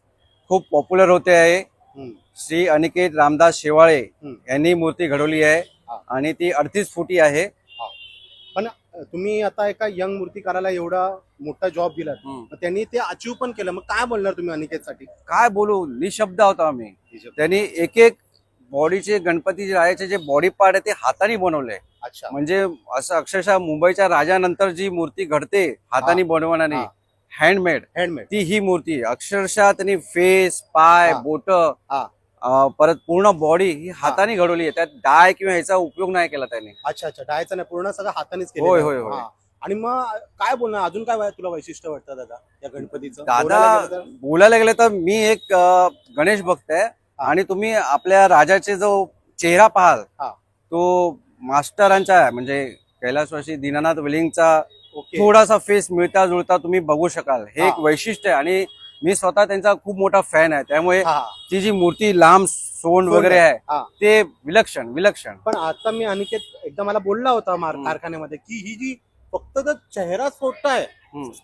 खूप पॉप्युलर होते आहे. श्री अनिकेत रामदास शेवाळे यांनी मूर्ती घडवली आहे आणि ती 38 फुटी आहे. पण तुम्ही आता एका यंग मूर्तिकाराला एवढा मोठा जॉब दिला, त्यांनी ते अचीव पण केलं. मग काय बोलणार तुम्ही अनिकेतसाठी? काय बोलू, निशब्द होता आम्ही. त्यांनी एक एक बॉडीचे गणपती राजाचे जे बॉडी पार्ट आहे ते हाताने बनवले. अच्छा, म्हणजे असं अक्षरशः मुंबईच्या राजानंतर जी मूर्ती घडते हाताने बनवणारी, हँडमेड, ती ही मूर्ती. अक्षरशः त्यांनी फेस, पाय, बोट, परत पूर्ण बॉडी ही हाताने घडवली आहे. त्यात डाय किंवा ह्याचा उपयोग नाही केला त्याने. अच्छा अच्छा, डायचा नाही, पूर्ण सगळं हातानेच केलं. होय होय होय. आणि मग काय बोलणार, अजून काय तुला वैशिष्ट्य वाटतं दादा या गणपतीचं? दादा बोलायला गेलं तर मी एक गणेश भक्त आहे आणि तुम्ही आपल्या राजाचे जो चेहरा पाहाल तो मास्टरांचा आहे, म्हणजे कैलासवासी दीनानाथ वेलिंगचा थोडासा फेस मिळता जुळता तुम्ही बघू शकाल. हे एक वैशिष्ट्य आहे आणि मी स्वतः त्यांचा खूप मोठा फॅन आहे. त्यामुळे ती जी मूर्ती लांब सोंड वगैरे आहे ते विलक्षण विलक्षण. पण आता मी अनिकेत एकदा मला बोलला होता कारखान्यामध्ये की ही जी फक्त चेहराच मोठा आहे,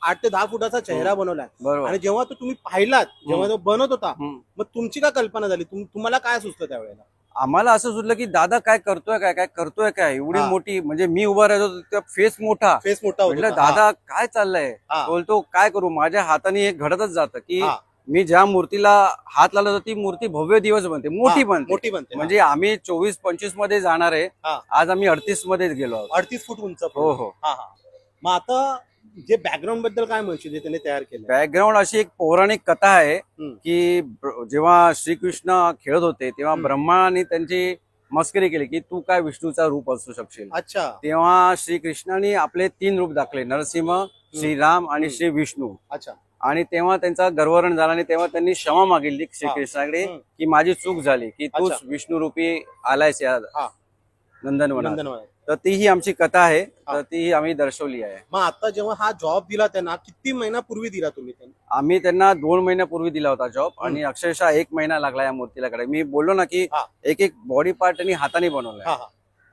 8 ते 10 फुटाचा चेहरा बनवलाय. आणि जेव्हा तो तुम्ही पाहिलात, जेव्हा तो बनत होता, मग तुमची काय कल्पना झाली? तुम्हाला काय सुचलं त्यावेळेला? आम्हाला असं सुचलं की दादा काय करतोय, काय करतोय, काय एवढी मोठी, म्हणजे मी उभा राहतो फेस मोठा म्हटलं दादा काय चाललंय. बोलतो काय करू, माझ्या हाताने एक घडतच जातं की मी ज्या मूर्तीला हात लावला ती मूर्ती भव्य दिवस बनते, मोठी बनते. म्हणजे आम्ही 24-25 मध्ये जाणार आहे, आज आम्ही 38 मध्ये गेलो आहोत. 38 फूट उंच. हो हो. मग आता जे बॅकग्राऊंड बद्दल काय म्हणशील, जे त्याने तयार केलं? बॅकग्राऊंड अशी एक पौराणिक कथा आहे की जेव्हा श्रीकृष्ण खेळत होते तेव्हा ब्रह्माने त्यांची मस्करी केली की तू काय विष्णूचा रूप असू शकशील. अच्छा. तेव्हा श्रीकृष्णाने आपले 3 रूप दाखले, नरसिंह, श्रीराम आणि श्री विष्णू. अच्छा. आणि तेव्हा त्यांचा गर्वरण झाला आणि तेव्हा त्यांनी क्षमा मागितली श्रीकृष्णाकडे की माझी चूक झाली की तूच विष्णू रूपी आलायस या नंदनवनात. तर तीही आमची कथा आहे, तर तीही आम्ही दर्शवली आहे. मग आता जेव्हा हा जॉब दिला त्यांना, किती महिन्यापूर्वी दिला तुम्ही त्यांना? आम्ही त्यांना 2 महिन्यापूर्वी दिला होता जॉब आणि अक्षरशः 1 महिना लागला या मूर्तीला. मी बोललो ना की एक एक बॉडी पार्ट त्यांनी हाताने बनवलाय.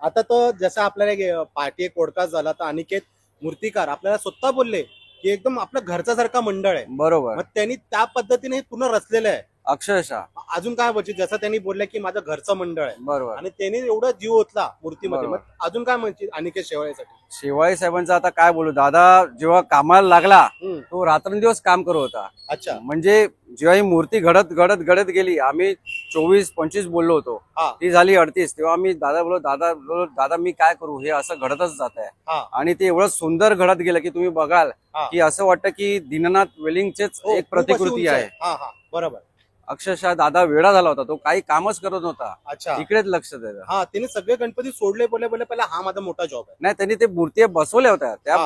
आता तो जसा आपल्याला पार्टी एक पॉडकास्ट झाला तर अनिकेत मूर्तिकार आपल्याला स्वतः बोलले की एकदम आपल्या घरचा सारखा मंडळ आहे. बरोबर. मग त्यांनी त्या पद्धतीने पूर्ण रचलेलं आहे अक्षरशः. अजून काय म्हणशील, जसं त्यांनी बोललं की माझं घरचं मंडळ आहे. बरोबर. आणि त्यांनी एवढा जीव ओतला मूर्तीमध्ये. मग अजून काय म्हणशील अनिकेत शेवाळेसाठी? शेवाळे साहेबांचं आता काय बोलू, दादा जेव्हा कामाला लागला तो रात्रंदिवस काम करत होता. अच्छा. म्हणजे जेव्हा ही मूर्ती घडत गेली, आम्ही 24-25 बोललो होतो, ती झाली 38. तेव्हा आम्ही बोललो दादा मी काय करू, हे असं घडतच जात आहे. आणि ते एवढं सुंदर घडत गेलं की तुम्ही बघाल की असं वाटतं की दीनानाथ वेलिंगचेच एक प्रतिकृती आहे. बरोबर. अक्षरशः दादा वेडा झाला होता, तो काही कामच करत नव्हता. अच्छा. तिकडेच लक्ष द्यायचं. त्यांनी सगळे गणपती सोडले, बोलले पहिला हा माझा मोठा जॉब आहे. नाही, त्यांनी ते मूर्ती बसवल्या होत्या, त्या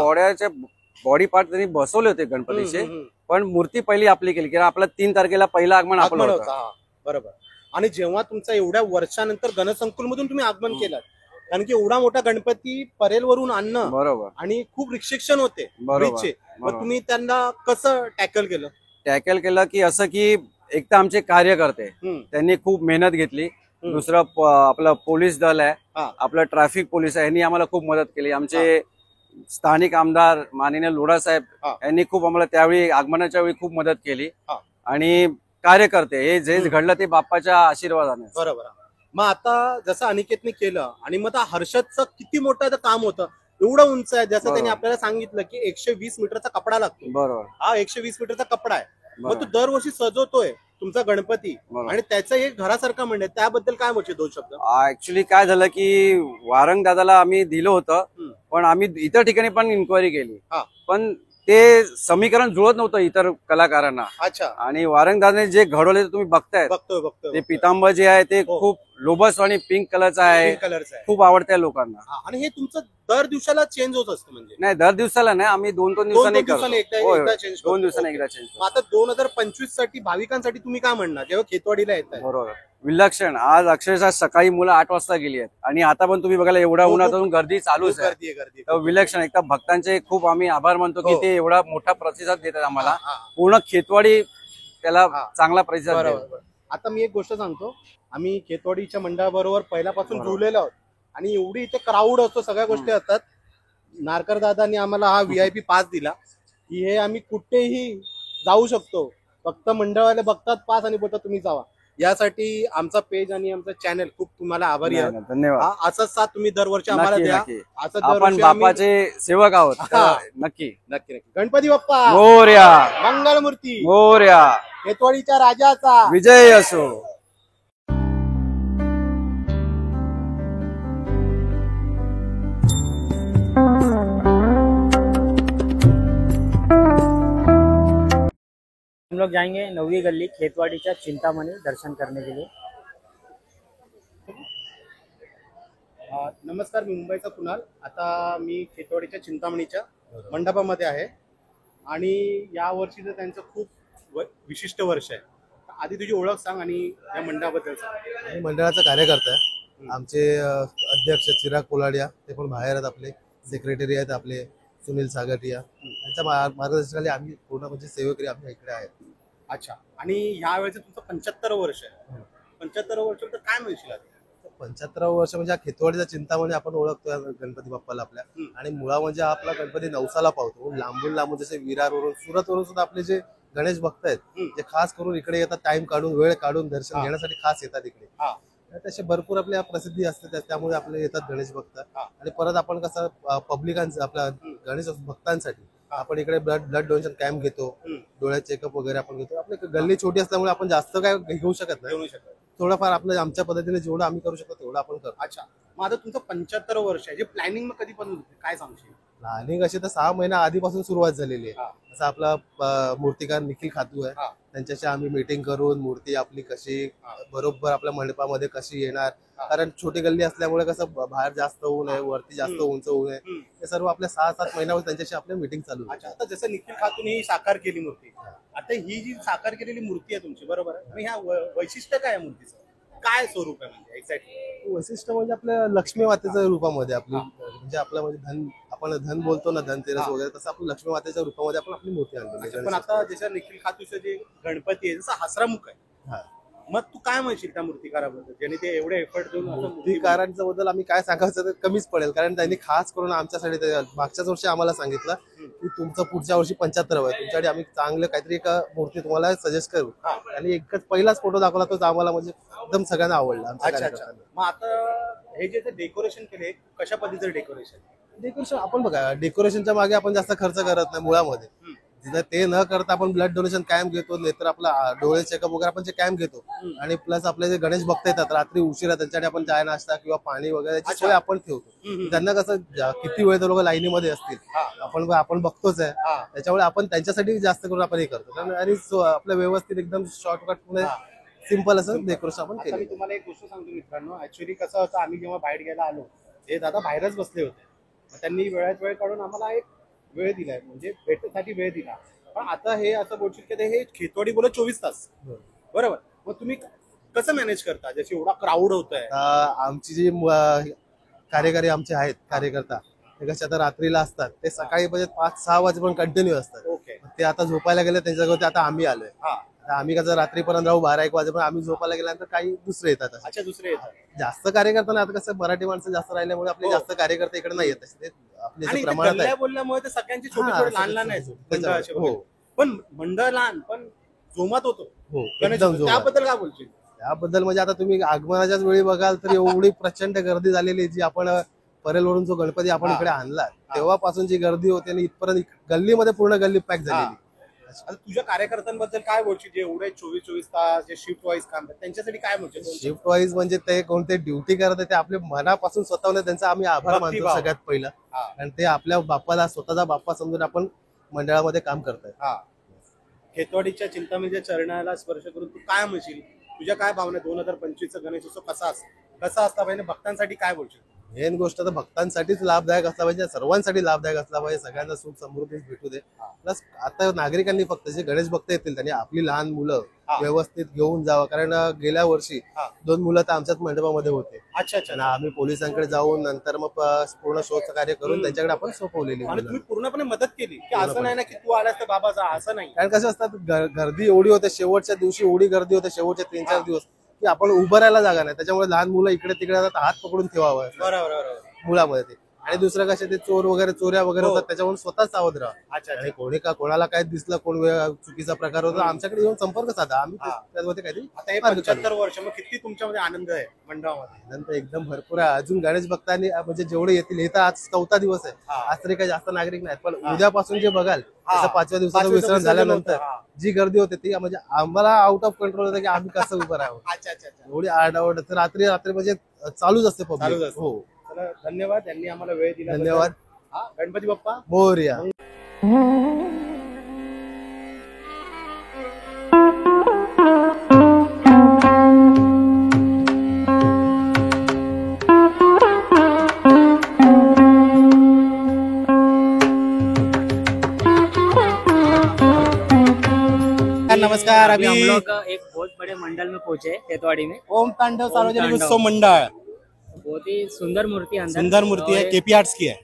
बॉडी पार्ट त्यांनी बसवले होते गणपतीचे. पण मूर्ती पहिली आपली केली की आपला 3 तारखेला पहिला आगमन आपलं होतं. बरोबर. आणि जेव्हा तुमचा एवढ्या वर्षानंतर गणसंकुल मधून तुम्ही आगमन केलं, कारण की एवढा मोठा गणपती परेलवरून आणणं, बरोबर, आणि खूप रिस्ट्रिक्शन होते, मग तुम्ही त्यांना कसं टॅकल केलं की असं की एक तर आमचे कार्यकर्ते त्यांनी खूप मेहनत घेतली. दुसरं आपलं पोलीस दल आहे, आपलं ट्रॅफिक पोलीस आहे, यांनी आम्हाला खूप मदत केली. आमचे स्थानिक आमदार माननीय लोढा साहेब यांनी खूप आम्हाला त्यावेळी आगमनाच्या वेळी खूप मदत केली. आणि कार्यकर्ते हे जे घडलं ते बाप्पाच्या आशीर्वादाने. बरोबर. मग आता जसं अनिकेतने केलं आणि मग हर्षदचं किती मोठं काम होतं, एवढं उंच आहे, जसं त्यांनी आपल्याला सांगितलं की 120 मीटरचा कपडा लागतो. बरोबर. हा 120 मीटरचा कपडा आहे. मग तो दरवर्षी सजवतोय तुमचा गणपती आणि त्याचं एक घरासारखा मंडळ, त्याबद्दल काय बोलचे 2 शब्द? ऍक्च्युली काय झालं की वारंग दादाला आम्ही दिलं होतं, पण आम्ही इतर ठिकाणी पण इन्क्वायरी केली, पण ते समीकरण जुळत नव्हतं इतर कलाकारांना. अच्छा. आणि वारंग दादाने जे घडवले तुम्ही बघताय, ते पितांबर जे आहे ते खूप लोबस आणि पिंक कलरचं आहे, खूप आवडत्या लोकांना. आणि हे तुमचं दर दिवसाला चेंज होत असतं? म्हणजे नाही, दर दिवसाला नाही, आम्ही 2-3 दिवसांनी एकदा चेंज. 2 दिवसांनी एकदा चेंज. आता 2025 साठी भाविकांसाठी तुम्ही काय म्हणणार जेव्हा खेतवाडीला येत आहे? बरोबर. विलक्षण. आज अक्षरशः सकाळी मुलं 8 वाजता गेली आहेत आणि आता पण तुम्ही बघायला एवढ्या उन्हातून गर्दी चालूच आहे. गर्दी तर विलक्षण एकदा भक्तांचे खूप आम्ही आभार मानतो की हो. ते एवढा मोठा प्रतिसाद देतात आम्हाला. हा. पूर्ण खेतवाडी त्याला हा. चांगला प्रतिसाद देते. बरोबर. आता मी एक गोष्ट सांगतो, आम्ही खेतवाडीच्या मंडळाबरोबर पहिल्यापासून बरोबर. जुळलेलो आहोत आणि एवढी इथे क्राऊड असतो, सगळ्या गोष्टी असतात. नारकर दादांनी आम्हाला हा VIP पास दिला की हे आम्ही कुठेही जाऊ शकतो, फक्त मंडळवाले बघतात पास आणि बोलतात तुम्ही जावा. यासाठी आमचा पेज आणि आमचा चॅनल खूप तुम्हाला आभारी आहे. धन्यवाद. हा, असंच साथ तुम्ही दरवर्षी आम्हाला नक्की द्या. नक्की. असं आपण दरवर्षी आम्ही- बापाचे सेवक आहोत. हा. नक्की नक्की नक्की. गणपती बाप्पा मोरया मंगलमूर्ती, मोरया खेतवाडीच्या राजाचा विजय असो. हम लोग जाएंगे 9वीं गली खेतवाड़ीचा चिंतामणी दर्शन करने के लिए. नमस्कार, मी मुंबईचा कुणाल. आता मी खेतवाडीच्या चिंतामणीच्या मंडपामध्ये आहे आणि या वर्षीचं त्यांचं खूप विशिष्ट वर्ष आहे. आधी तुझी ओळख सांग आणि या मंडळाबद्दल सांग. मी मंडळाचा कार्यकर्ता आहे. आमचे अध्यक्ष चिराग पोलाडिया ते पण बाहेर आहेत, आपले सेक्रेटरी आहेत आपले सुनील सागटिया, त्यांच्या मार्गदर्शनाखाली आम्ही पूर्ण म्हणजे सेवकरी आम्ही इकडे आहेत. अच्छा, आणि ह्या वेळेचं तुमचं 75 वर्ष आहे. 75 वर्ष तर काय म्हणशील आता? 75 वर्ष म्हणजे खेतवाडीचा चिंतामणी आपण ओळखतोय गणपती बाप्पाला आपल्या, आणि मुळा म्हणजे आपला गणपती नवसाला पावतो. लांबून लांबून जसे विरारवरून सुरतवरून सुद्धा आपले जे गणेश भक्त आहेत जे खास करून इकडे येतात, टाइम काढून वेळ काढून दर्शन घेण्यासाठी खास येतात इकडे. तसे भरपूर आपल्या प्रसिद्धी असते, त्यामुळे आपले येतात गणेश भक्त. आणि परत आपण कसं पब्लिकांचं आपल्या गणेश भक्तांसाठी आपण इकडे ब्लड डोनेशन कॅम्प घेतो, डोळ्यात चेकअप वगैरे आपण घेतो. आपली गल्ली छोटी असल्यामुळे आपण जास्त काय घेऊ शकत नाही, थोडंफार आपलं आमच्या पद्धतीने जेवढं आम्ही करू शकतो तेवढं आपण करतो. अच्छा, मग आता तुमचं 75 वर्ष आहे, जे प्लॅनिंग मग कधीपासून होते काय सांगशील? प्लॅनिंग अशी तर 6 महिना आधीपासून सुरुवात झालेली आहे. असं आपला मूर्तिकार निखिल खातू आहे, त्यांच्याशी आम्ही मीटिंग करून मूर्ती आपली कशी बरोबर आपल्या मंडपामध्ये कशी येणार, कारण छोटी गल्ली असल्यामुळे कसं बाहेर जास्त होऊ नये, वरती जास्त उंच होऊ नये, हे सर्व आपल्या 6-7 महिन्यावर त्यांच्याशी आपल्या मीटिंग चालू. अच्छा, आता जसं निखिल खातून ही साकार केली मूर्ती, आता ही जी साकार केलेली मूर्ती आहे तुमची, बरोबर आहे, आणि ह्या वैशिष्ट्य काय आहे मूर्तीचं, काय स्वरूप आहे म्हणजे एक्झॅक्टली? वैशिष्ट्य म्हणजे आपल्या लक्ष्मी मातेच्या रूपामध्ये आपली म्हणजे आपलं म्हणजे धन, आपण धन बोलतो ना, धनतेरस वगैरे, तसं आपण लक्ष्मी मातेच्या रूपामध्ये आपण आपली मूर्ती आणतो. पण आता जसं निखिल खातूचं जे गणपती आहे जसं हसरामुख आहे, मग तू काय म्हणशील त्या मूर्तिकाराबद्दल, ज्याने ते एवढे एफर्ट देऊन मूर्तिकारांच्या बद्दल आम्ही काय सांगायचं तर कमीच पडेल, कारण त्यांनी खास करून आमच्यासाठी मागच्याच वर्षी आम्हाला सांगितलं की तुमचं पुढच्या वर्षी 75 आहे, तुमच्यासाठी आम्ही चांगलं काहीतरी एक मूर्ती तुम्हाला सजेस्ट करू, आणि एकच पहिलाच फोटो दाखवला तोच आम्हाला म्हणजे एकदम सगळ्यांना आवडला. मग आता हे जे डेकोरेशन केले, कशा पद्धतीचं डेकोरेशन आपण बघा, डेकोरेशनच्या मागे आपण जास्त खर्च करत नाही मुळामध्ये. तिथं ते न करता आपण ब्लड डोनेशन कॅम्प घेतो, नाहीतर आपला डोळे चेकअप वगैरे आपण जे कॅम्प घेतो, आणि प्लस आपले जे गणेश भक्त येतात रात्री उशिरा त्यांच्यासाठी आपण चाय नाश्ता किंवा पाणी वगैरे याची सोय आपण ठेवतो. त्यांना कसं किती वेळ ते लोक लाईनीमध्ये असतील, आपण बघतोच आहे, त्याच्यामुळे आपण त्यांच्यासाठी जास्त करून आपण हे करतो. आणि आपलं व्यवस्थित एकदम शॉर्टकट सिंपल असं डेकोरेशन आपण केलं. मी तुम्हाला एक गोष्ट सांगतो मित्रांनो, ऍक्च्युली कसं होतं, आम्ही जेव्हा बाहेर गेला आलो ते दादा बाहेरच बसले होते, त्यांनी वेळात वेळ काढून आम्हाला एक वेळ दिलाय, म्हणजे भेटण्यासाठी वेळ दिला. पण आता हे असं बोलशील की हे खेतवाडी बोलत 24 तास, बरोबर, मग तुम्ही कसं मॅनेज करता जशी एवढा क्राऊड होतोय? आमची जी कार्यकारी आमचे आहेत कार्यकर्ता, ते कसे आता रात्रीला असतात, ते सकाळी म्हणजे 5-6 वाजेपर्यंत कंटिन्यू असतात. ओके, ते आता झोपायला गेले त्यांच्याकडे, आता आम्ही आलोय. आम्ही कसं रात्रीपर्यंत राहू 12-1 वाजेपर्यंत, आम्ही झोपायला गेल्यानंतर काही दुसरे येतात. अच्छा, दुसरे येतात. जास्त कार्यकर्ता नाही, आता कसं मराठी माणसं जास्त राहिल्यामुळे आपले जास्त कार्यकर्ते इकडे नाही येत, आपले प्रमाणात आहे. बोलल्यामुळे ते सगळ्यांची छोटे छोटे लहान लहान आहेत, पण मंडळ लहान पण जोमात होतो. त्याबद्दल काय बोलशील? त्याबद्दल म्हणजे आता तुम्ही आगमनाच्याच वेळी बघाल तर एवढी प्रचंड गर्दी झालेली, जी आपण परेलवरून जो गणपती आपण इकडे आणला तेव्हापासून जी गर्दी होती, आणि इथपर्यंत गल्लीमध्ये पूर्ण गल्ली पॅक झालेली. तुझ्या कार्यकर्त्यांबद्दल काय बोलशील, जे एवढे 24 तास जे शिफ्ट वाईज काम करतात त्यांच्यासाठी काय बोलशील? शिफ्ट वाईज म्हणजे ते कोणते ड्युटी करत ते आपल्या मनापासून स्वतःहून त्यांचा आम्ही आभार मानतो सगळ्यात पहिला, कारण ते आपल्या बाप्पाला स्वतःचा बाप्पा समजून आपण मंडळामध्ये काम करताय. खेतवाडीच्या चिंतामणीच्या चरणाला स्पर्श करून तू काय म्हणशील, तुझ्या काय भावना 2025चा गणेशोत्सव कसा असता पाहिजे, भक्तांसाठी काय बोलशील? मेन गोष्ट तर भक्तांसाठीच लाभदायक असला पाहिजे, सर्वांसाठी लाभदायक असला पाहिजे, सगळ्यांना सुख समृद्धी भेटू दे. प्लस आता नागरिकांनी फक्त जे गणेश भक्त येतील त्यांनी आपली लहान मुलं व्यवस्थित घेऊन जावं, कारण गेल्या वर्षी 2 मुलं तर आमच्याच मंडपामध्ये होते. अच्छा अच्छा. आणि आम्ही पोलिसांकडे जाऊन नंतर मग पूर्ण शोध कार्य करून त्यांच्याकडे आपण सोपवलेली. आणि तुम्ही पूर्णपणे मदत केली की असं नाही ना की तू आलास तर बाबा जा, असं नाही. कारण कसं असतात गर्दी एवढी होते, शेवटच्या दिवशी एवढी गर्दी होते, शेवटचे 3-4 दिवस की आपण उभं राहायला जागा नाही. त्याच्यामुळे लहान मुलं इकडे तिकडे जातात, हात पकडून ठेवावं बरोबर. मुलामध्ये ते. आणि दुसरं कसे ते चोऱ्या वगैरे होतात, त्याच्यावरून स्वतः सावध राहा. अच्छा. आणि कोणाला काय दिसलं, कोण चुकीचा प्रकार होता, आमच्याकडे येऊन संपर्क साधा, आम्ही त्यामध्ये काहीतरी. आता हे मार्ग काढू. 75 वर्ष, मग किती तुमच्यामध्ये आनंद आहे मंडळामध्ये? नंतर एकदम भरपूर आहे. अजून गणेश भक्तांनी म्हणजे जेवढे येतील, हे तर आज 4था दिवस आहे, आज तरी काही जास्त नागरिक नाहीत, पण उद्यापासून जे बघाल तसं 5व्या दिवसाचं विसर्जन झाल्यानंतर जी गर्दी होते ती म्हणजे आम्हाला आउट ऑफ कंट्रोल होतं की आम्ही कसं उभं राहावं. अच्छा. एवढी आरडाओरड तर रात्री म्हणजे चालूच असते चालूच पब्लिक. असते. हो, चला, धन्यवाद, त्यांनी आम्हाला वेळ दिला. धन्यवाद. गणपती बाप्पा मोरया. नमस्कार. अभी हम अभी लोग एक बहुत बड़े मंडल में पहुंचे खेतवाड़ी में. ओम तांडव सार्वजनिक तांडव. उत्सव मंडळ, बहुत ही सुंदर मूर्ति अंदर. सुंदर मूर्ति है, और केपी आर्ट्स की है.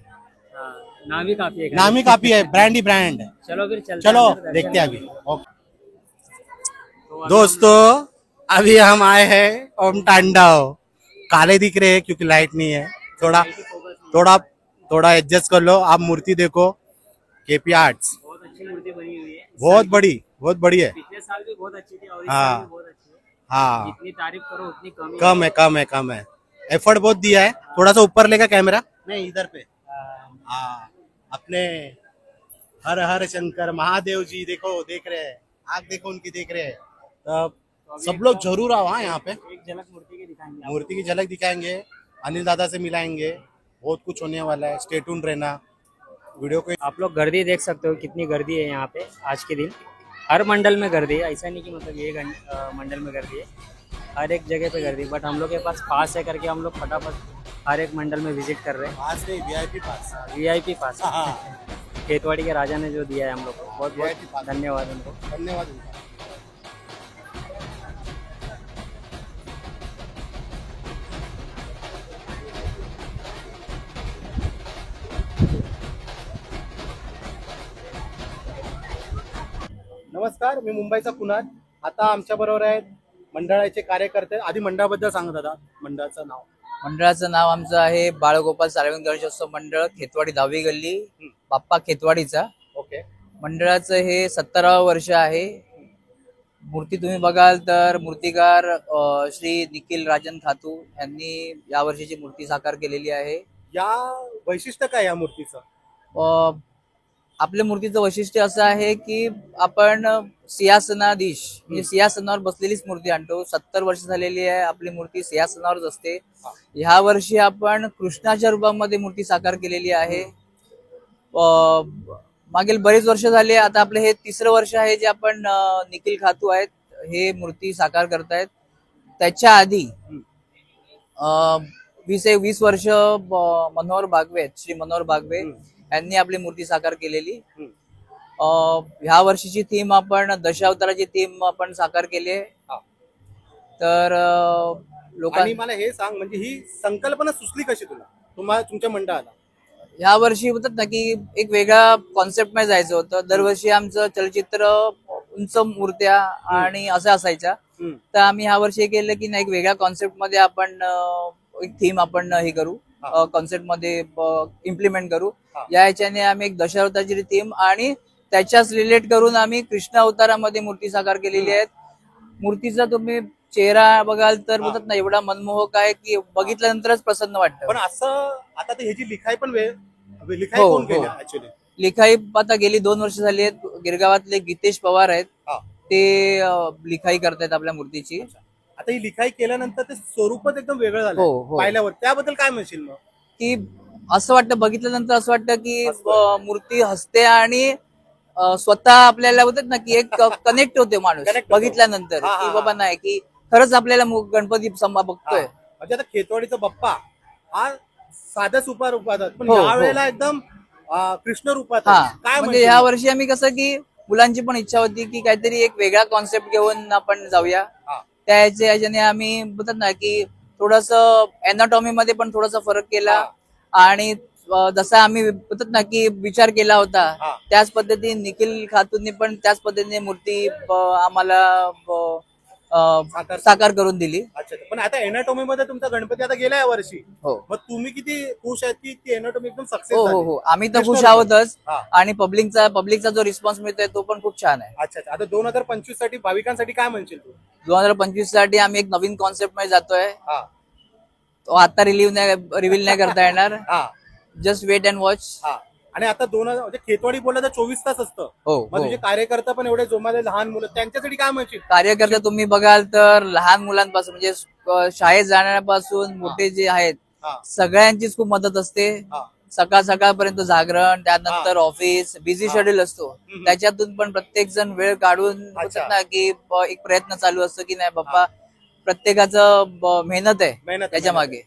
हाँ, नाम ही काफी है. नाम ही काफी है, ब्रांड ही ब्रांड. चलो फिर चलते चलो हैं अंदर, देखते हैं अभी. ओके तो अभी दोस्तों, अभी हम आए हैं ओम तांडव. काले दिख रहे हैं क्योंकि लाइट नहीं है. थोड़ा एडजस्ट कर लो. आप मूर्ति देखो, केपी आर्ट्स बहुत अच्छी मूर्ति बनी हुई है. बहुत बड़ी है. पिछले साल भी बहुत अच्छी थी और इस हाँ. साल भी बहुत अच्छी है. हाँ, जितनी तारीफ करो उतनी कम ही कम है. एफर्ट बहुत दिया है. थोड़ा सा ऊपर लेगा कैमरा. नहीं, इधर पे. हाँ, अपने हर हर शंकर महादेव जी देख रहे हैं. आग देखो उनकी देख रहे हैं. तो सब लोग जरूर आओ. हाँ, यहाँ पे एक झलक मूर्ति की दिखाएंगे आपको. मूर्ति की झलक दिखाएंगे, अनिल दादा से मिलाएंगे, बहुत कुछ होने वाला है. स्टे ट्यून रहना. वीडियो को आप लोग गर्दी देख सकते हो, कितनी गर्दी है यहाँ पे आज के दिन. हर मंडल में गर्दी है, ऐसा नहीं कि मतलब ये मंडल में गर्दी है, हर एक जगह पे गर्दी. बट हम लोग के पास है करके हम लोग फटाफट हर एक मंडल में विजिट कर रहे हैं. पास नहीं, VIP पास. VIP पास हाँ, खेतवाड़ी के राजा ने जो दिया है हम लोग को, बहुत VIP पास. बहुत धन्यवाद उनको. धन्यवाद उनका. नमस्कार, मी मुंबईचा कुणाल. आता आमच्या बरोबर आहेत मंडळाचे कार्यकर्ते. आधी मंडळाबद्दल सांगत दादा, मंडळाचं नाव. मंडळाचं नाव आमचं आहे बाळगोपाल सार्वजनिक गणेशोत्सव मंडळ, खेतवाडी 10वी गल्ली, बाप्पा खेतवाडीचा. ओके. मंडळाचं हे 17वं वर्ष आहे. मूर्ती तुम्ही बघाल तर मूर्तिकार श्री निखिल राजन खातू यांनी या वर्षीची मूर्ती साकार केलेली आहे. या वैशिष्ट्य काय या मूर्तीचं? आपल्या मूर्तीचं वैशिष्ट्य असं आहे की आपण सिंहासनाधीश म्हणजे सिंहासनावर बसलेलीच मूर्ती आणतो. 70 वर्ष झालेली आहे आपली मूर्ती सिंहासनावरच असते. ह्या वर्षी आपण कृष्णाच्या रूपामध्ये मूर्ती साकार केलेली आहे. मागील बरेच वर्ष झाले, आता आपलं हे 3रं वर्ष आहे जे आपण निखिल खातू आहेत हे मूर्ती साकार करतायत. त्याच्या आधी 20 वर्ष मनोहर भागवे, श्री मनोहर भागवे यांनी आपली मूर्ती साकार केलेली. ह्या वर्षीची थीम आपण दशावताराची थीम आपण साकार केली आहे. तर आणि मला हे सांग, म्हणजे ही संकल्पना सुचली कशी तुमच्या मंडळाला? ह्या वर्षी होतात ना की एक वेगळ्या कॉन्सेप्ट मध्ये जायचं होतं. दरवर्षी आमचं चलचित्र उंच मूर्त्या आणि असं असायच्या. तर आम्ही ह्या वर्षी केलं की नाही, एक वेगळ्या कॉन्सेप्ट मध्ये आपण एक थीम आपण हे करू, कॉन्सेप्ट मध्ये इम्प्लिमेंट करू. या ह्याच्याने आम्ही एक दशावताराची थीम आणि त्याच्याच रिलेट करून आम्ही कृष्ण अवतारामध्ये मूर्ती साकार केलेली आहे. मूर्तीचा तुम्ही चेहरा बघाल तर बोलतात ना एवढा मनमोहक आहे की बघितल्यानंतरच प्रसन्न वाटतं. पण असं आता ह्याची लिखाई पण लिखाई हो, कोण हो. केली ऍक्च्युअली? लिखाई आता गेली 2 वर्ष झाली आहेत. गिरगावातले गीतेश पवार आहेत, ते लिखाई करतायत आपल्या मूर्तीची. आता ही लिखाई केल्यानंतर ते स्वरूपच एकदम वेगळं झालं हो, हो. पाहिल्यावर. त्याबद्दल काय म्हणशील मग? की असं वाटतं, बघितल्यानंतर असं वाटतं की मूर्ती हसते आणि स्वतः आपल्याला बोलतात ना की एक कनेक्ट होते माणूस Connect होतो. बघितल्यानंतर हा, की हा, बाबा नाही की खरंच आपल्याला गणपती बघतोय. म्हणजे आता खेतवाडीचा बाप्पा हा साध्या सुपर रूपात आहेत, पण हो, या हो. वेळेला एकदम कृष्ण रूपात हा आहेत. काय म्हणजे ह्या वर्षी आम्ही कसं की मुलांची पण इच्छा होती की काहीतरी एक वेगळा कॉन्सेप्ट घेऊन आपण जाऊया. त्या ह्याच्याने आम्ही बोलतात ना की थोडस एनाटॉमी मध्ये पण थोडासा फरक केला आणि जसा आम्ही बोलतात ना की विचार केला होता त्याच पद्धतीने निखिल खातूंनी पण त्याच पद्धतीने मूर्ती आम्हाला साकार करून दिली. अच्छा, पण आता एनाटॉमी मध्ये तुमचा गणपती आता गेला या वर्षी. हो मग तुम्ही किती खुश आहेत की ती एनाटॉमी एकदम सक्सेस हो झाली? हो हो आम्ही तर खुश कृष्ण आहोतच हा. आणि पब्लिकचा जो रिस्पॉन्स मिळतोय तो पण खूप छान आहे. अच्छा अच्छा. आता 2025 साठी भाविकांसाठी काय म्हणशील तू? 2025 साठी आम्ही एक नवीन कॉन्सेप्ट मध्ये जातोय. हा तो आता रिव्हील नाही करता येणार. हा जस्ट वेट अँड वॉच. हा. आणि आता म्हणजे खेतवाडी बोललं तर 24 तास असतं. हो मग तुझे कार्यकर्ता पण एवढे जोमाने लहान मुलं त्यांच्यासाठी काय म्हणशील? कार्यकर्ते तुम्ही बघाल तर लहान मुलांपासून म्हणजे शाळेत जाण्यापासून मोठे जे आहेत सगळ्यांचीच खूप मदत असते. सकाळ सकाळपर्यंत जागरण, त्यानंतर ऑफिस, बिझी शेड्यूल असतो. त्याच्यातून पण प्रत्येक जण वेळ काढून बोलतात ना की एक प्रयत्न चालू असतो की नाही बाप्पा प्रत्येकाचं मेहनत आहे त्याच्या मागे.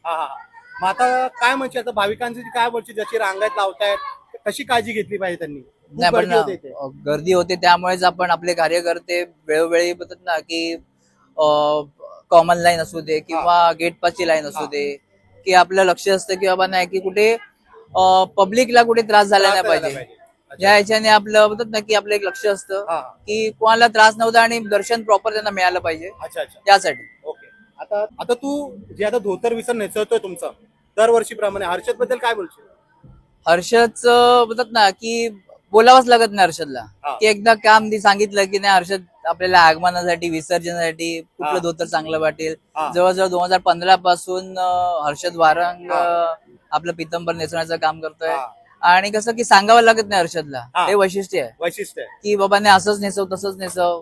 मग आता काय म्हणशील आता भाविकांची काय म्हणशील जशी रांगात लावतायत कशी काळजी घेतली पाहिजे त्यांनी? खूप नाही पण गर्दी होते इथे. गर्दी होते त्यामुळेच आपण आपले कार्यकर्ते वेळोवेळी बोलतात ना की कॉमन लाईन असू दे किंवा गेट पासची लाईन असू दे की आपलं लक्ष असतं की बाबा नाही की कुठे पब्लिकला कुठे त्रास झाला नाही पाहिजे. या ह्याच्याने आपलं बोलतात ना की आपलं एक लक्ष असतं की कोणाला त्रास नव्हता आणि दर्शन प्रॉपर त्यांना मिळालं पाहिजे. अच्छा अच्छा. त्यासाठी ओके. आता आता तू जे आता धोतर विसर नेसवतोय तुमचं दरवर्षीप्रमाणे हर्षद बद्दल काय बोलशील? हर्षदचं बोलतात ना की बोलावंच लागत नाही हर्षदला की एकदा काम सांगितलं की नाही हर्षद आपल्याला आगमनासाठी विसर्जनासाठी कुठलं धोतर चांगलं वाटेल. जवळजवळ 2015 पासून हर्षद वारंग आपलं पितंबर नेसवण्याचं काम करतोय आणि कसं की सांगावं लागत नाही हर्षदला. हे वैशिष्ट्य आहे की बाबा नाही असंच नेसव तसंच नेसव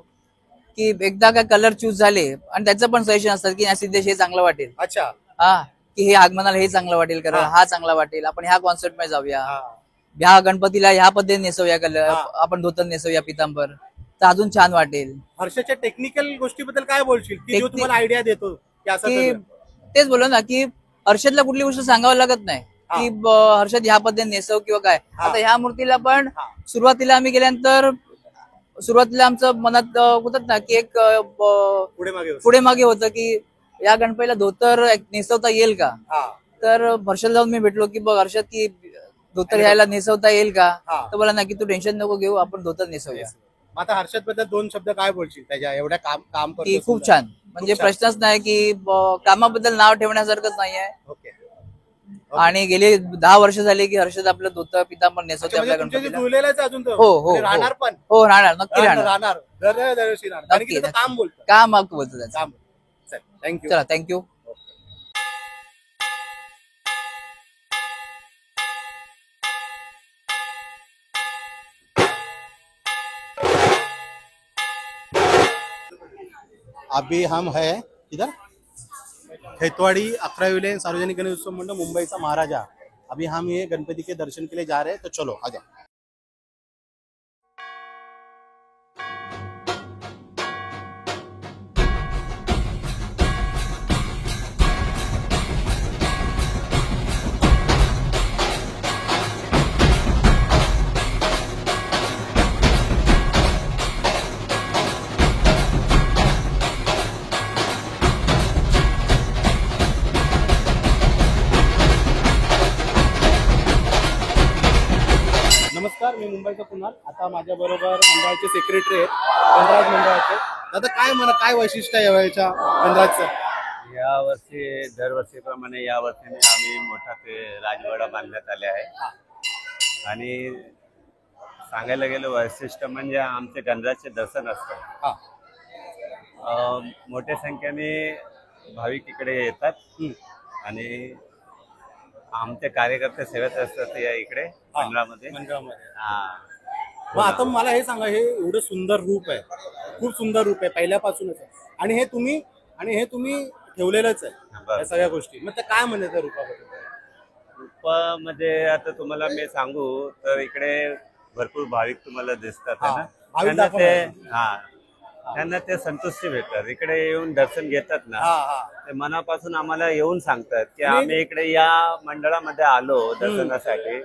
की एकदा काय कलर चूज झाले आणि त्याचं पण सजेशन असतात की सिद्धेश हे चांगलं वाटेल. अच्छा. हा की हे आगमनाला हे चांगलं वाटेल कारण हा चांगला वाटेल आपण ह्या कॉन्सेप्ट मध्ये जाऊया. ह्या गणपतीला ह्या पद्धतीने नेसवूया कलर आपण धोतर नेसवूया पितांबर तर अजून छान वाटेल. हर्षदच्या टेक्निकल गोष्टीबद्दल काय बोलशील की जो तुम्हाला आयडिया देतो की असं की करूया? तेच बोललो ना की हर्षदला कुठली गोष्ट सांगावं लागत नाही की हर्षद ह्या पद्धतीने नेसव किंवा काय. आता ह्या मूर्तीला पण सुरुवातीला आम्ही गेल्यानंतर सुरुवातीला आमचं मनात होतात ना की एक पुढे मागे होतं की या गणपतीला धोतर नेसवता येईल का. तर हर्षद जाऊन मी भेटलो की बघ हर्षद की धोतर यायला नेसवता येईल का. तर बोला ना की तू टेन्शन नको घेऊ आपण धोतर नेसवूया. आता हर्षद बद्दल 2 शब्द काय बोलशील त्याच्या एवढ्या काम की करतो? खूप छान म्हणजे प्रश्नच नाही की कामाबद्दल नाव ठेवण्यासारखंच नाहीये. आणि गेले 10 वर्ष झाले की हर्षद आपलं धोतर पितांबर नेसवते आपल्या गणपतीला. हो हो राहणार पण हो राहणार नक्की राहणार नक्की काम बोलतो काम बोलतो त्याचं. थँक्यू. चला थँक्यू. अभी हम है इधर खेतवाड़ी 11वीं लेन सार्वजनिक गणेश उत्सव मंडल मुंबईचा महाराजा. अभी हम ये गणपति के दर्शन के लिए जा रहे हैं तो चलो आ जाओ. नमस्कार, मी मुंबईचा कुणाल. आता माझ्या बरोबर मंडळाचे सेक्रेटरी आहेत गणराज मंडळाचे. दादा काय वैशिष्ट्य आहे यावेळेच्या गणराजचं? या वर्षी दरवर्षीप्रमाणे या वर्षीने आम्ही मोठा ते राजवाडा बांधण्यात आले आहे. आणि सांगायला गेलं वैशिष्ट्य म्हणजे आमचे गणराजचे दर्शन असतं. मोठ्या संख्येने भाविक इकडे येतात आणि आमचे कार्यकर्ते सेवेत असतात या इकडे मंडळामध्ये. मग आता मला हे सांगा, हे एवढं सुंदर रूप आहे, खूप सुंदर रूप आहे पहिल्यापासूनच आहे आणि हे तुम्ही ठेवलेलंच आहे या सगळ्या गोष्टी. मग ते काय म्हणायचं रूपाबद्दल? रूपामध्ये आता तुम्हाला मी सांगू तर इकडे भरपूर भाविक तुम्हाला दिसतात ना. त्यांना ते संतुष्टी भेटतात. इकडे येऊन दर्शन घेतात ना, ते मनापासून आम्हाला येऊन सांगतात की आम्ही इकडे या मंडळामध्ये आलो दर्शनासाठी.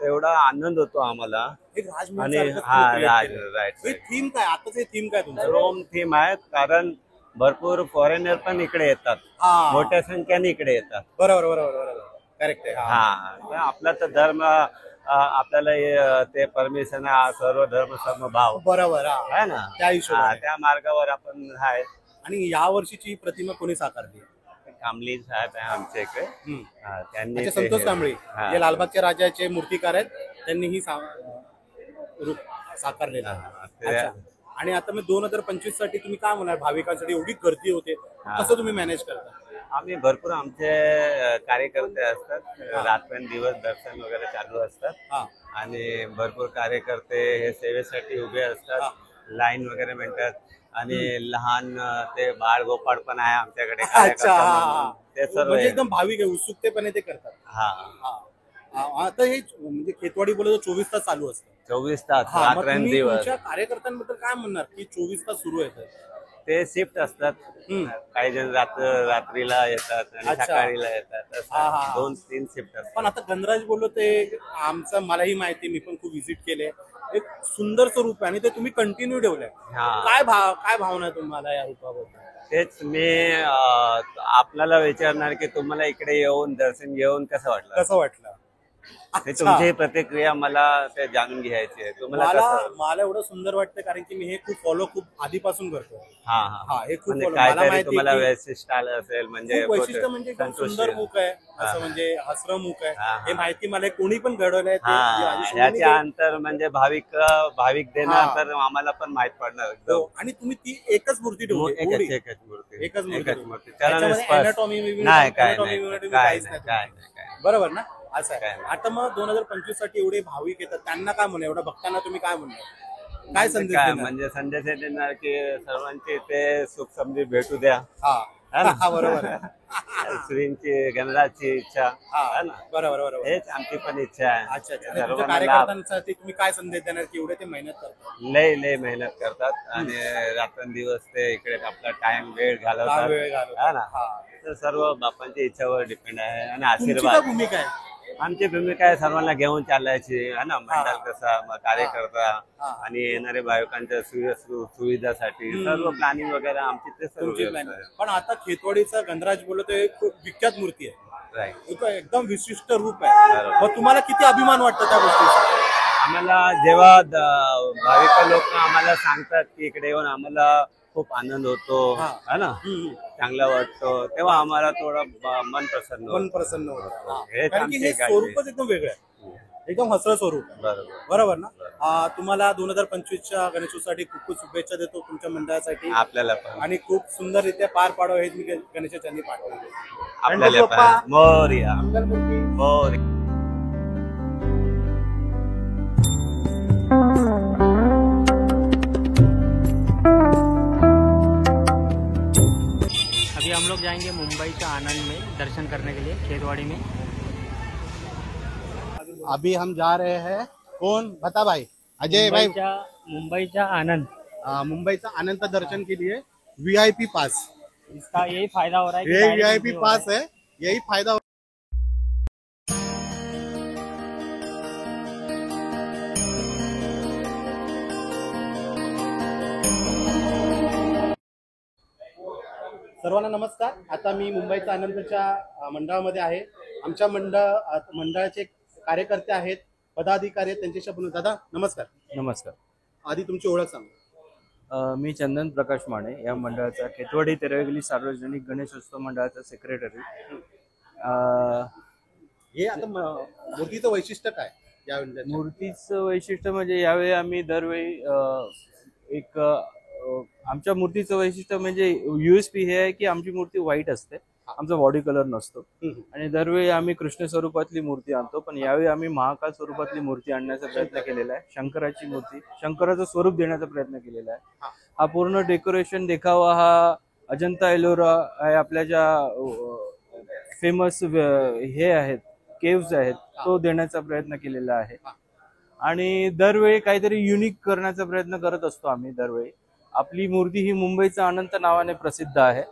एवढा आनंद होतो आम्हाला. आणि राईट थीम काय आताचे थीम काय तुमचं? रोम थीम आहे, कारण भरपूर फॉरेनर पण इकडे येतात, मोठ्या संख्येने इकडे येतात. बरोबर बरोबर बरोबर करेक्ट आहे. हा, आपला तर धर्म आपल्याला ते परमिशन आहे, सर्व धर्म समभाव बरोबर आहे ना, त्या हिशोबाने. त्या मार्गावर आपण आहे. आणि या वर्षीची प्रतिमा कोणी साकारली? कांबळे साहेब आहे आमच्या इकडे. त्यांनी संतोष कांबळे जे लालबागच्या राजाचे मूर्तिकार आहेत, त्यांनी ही रूप साकारलेलं आहे. आणि आता मग 2025 साठी तुम्ही काय म्हणाल? भाविकांसाठी एवढी गर्दी होते, कसं तुम्ही मॅनेज करता? आम्ही भरपूर आमचे कार्यकर्ते असतात, रात्रंदिवस दर्शन वगैरे चालू असतात. आणि भरपूर कार्यकर्ते हे सेवेसाठी उभे असतात, लाईन वगैरे म्हणतात. आणि लहान ते बाळ गोपाळ पण आहे आमच्याकडे कार्यकर्ता म्हणून. ते सर्व एकदम भाविक आहे, उत्सुकतेपणे ते करतात. आता हे म्हणजे खेतवाडी बोलतो 24 तास चालू असतं. 24 तास रात्रंदिवस. तुमच्या कार्यकर्त्यांबद्दल काय म्हणणार की 24 तास सुरू आहेत? ते शिफ्ट असतात, काही जण रात्रीला येतात आणि सकाळीला येतात, 2-3 शिफ्ट असतात. पण आता गणराज बोललो ते आमचं, मलाही माहिती, मी पण खूप व्हिजिट केले. एक सुंदर स्वरूप आहे आणि ते तुम्ही कंटिन्यू ठेवलंय. काय भावना आहे तुम्हाला या रूपाबद्दल? तेच मी आपल्याला विचारणार की तुम्हाला इकडे येऊन दर्शन घेऊन कसं वाटलं? तुमची प्रतिक्रिया मला ते जाणून घ्यायची आहे. मला एवढं सुंदर वाटतं कारण की मी हे खूप आधीपासून करतो. हे खूप काहीतरी तुम्हाला वैशिष्ट्य आलं असेल, म्हणजे वैशिष्ट्य म्हणजे सुंदर मुख आहे, असं म्हणजे हसरं मुख आहे. हे माहिती मला कोणी पण घडवलंय. याच्या अंतर म्हणजे भाविक देणार तर आम्हाला पण माहित पडणार. आणि तुम्ही ती एकच मूर्ती ठेवली? एकच मूर्ती. बरोबर ना? असं आहे. आता मग 2025 साठी एवढे भाविक येतात, त्यांना काय म्हणणार? एवढ्या भक्तांना तुम्ही काय म्हणणार? काय संदेश म्हणजे संदेश देणार की सर्वांची ते सुख समृद्धी भेटू द्या. बरोबर. श्रींची गणराजची इच्छा. बरोबर, हेच आमची पण इच्छा आहे. अच्छा. कार्यकर्त्यांसाठी तुम्ही काय संदेश देणार की एवढे ते मेहनत करतात? लय मेहनत करतात आणि रात्रंदिवस ते इकडे आपला टाइम वेळ घालवतात. तर सर्व बापांच्या इच्छावर डिपेंड आहे आणि आशीर्वाद. भूमिका आहे? आमची भूमिका आहे सर्वांना घेऊन चालायची आहे ना, मंडळ कसा, कार्यकर्ता आणि येणारे भाविकांच्या सुविधासाठी सर्व प्लॅनिंग वगैरे आमची ते सर्व. पण आता खेतवाडीचा गणराज बोलतो खूप विख्यात मूर्ती आहे, एकदम विशिष्ट रूप आहे. मग तुम्हाला किती अभिमान वाटतं त्या गोष्टीचा? आम्हाला जेव्हा भाविक लोक आम्हाला सांगतात की इकडे येऊन आम्हाला खूप आनंद होतो, है ना, चांगला वाटतो, तेव्हा आम्हाला थोडं मन प्रसन्न होतं. हे स्वरूपच एकदम वेगळं आहे, एकदम हसरं स्वरूप. बरोबर ना? तुम्हाला 2025च्या गणेशोत्सवासाठी खूप खूप शुभेच्छा देतो तुमच्या मंडळासाठी. आपल्याला पण. आणि खूप सुंदररित्या पार पाडावं हे मी गणेशाच्यांनी पाठवलं. आपल्याला पण. मोरया मोरया. अभी हम लोग जाएंगे मुंबई का आनंद में दर्शन करने के लिए, खेतवाड़ी में. अभी हम जा रहे हैं. कौन बता भाई? अजय भाई. मुंबईचा आनंद. मुंबईचा आनंद दर्शन के लिए VIP पास. इसका यही फायदा हो रहा है. ये VIP पास है, यही फायदा. सर्वांना नमस्कार. आता मी मुंबईच्या आनंदच्या मंडळामध्ये आहे. आमच्या मंडळाचे कार्यकर्ते आहेत, पदाधिकारी आहेत, त्यांच्याशी आपण. दादा नमस्कार. नमस्कार. आधी तुमची ओळख सांगा. मी चंदन प्रकाश माने, या मंडळाचा खेतवाडी तेरवेगली सार्वजनिक गणेशोत्सव मंडळाचा सेक्रेटरी. हे आता मूर्तीचं वैशिष्ट्य काय? या मूर्तीचं वैशिष्ट्य म्हणजे यावेळी आम्ही दरवेळी एक आमच्या मूर्तीचं वैशिष्ट्य म्हणजे USP हे आहे की आमची मूर्ती व्हाईट असते, आमचा बॉडी कलर नसतो. आणि दरवेळी आम्ही कृष्ण स्वरूपातली मूर्ती आणतो, पण यावेळी आम्ही महाकाल स्वरूपातली मूर्ती आणण्याचा प्रयत्न केलेला आहे. शंकराची मूर्ती, शंकराचं स्वरूप देण्याचा प्रयत्न केलेला आहे. हा पूर्ण डेकोरेशन देखावा हा अजंता एलोरा आहे, आपल्या ज्या फेमस हे आहेत केव्ज आहेत तो देण्याचा प्रयत्न केलेला आहे. आणि दरवेळी काहीतरी युनिक करण्याचा प्रयत्न करत असतो आम्ही दरवेळी. आपली मूर्ती ही मुंबईचा अनंत नावाने प्रसिद्ध आहे.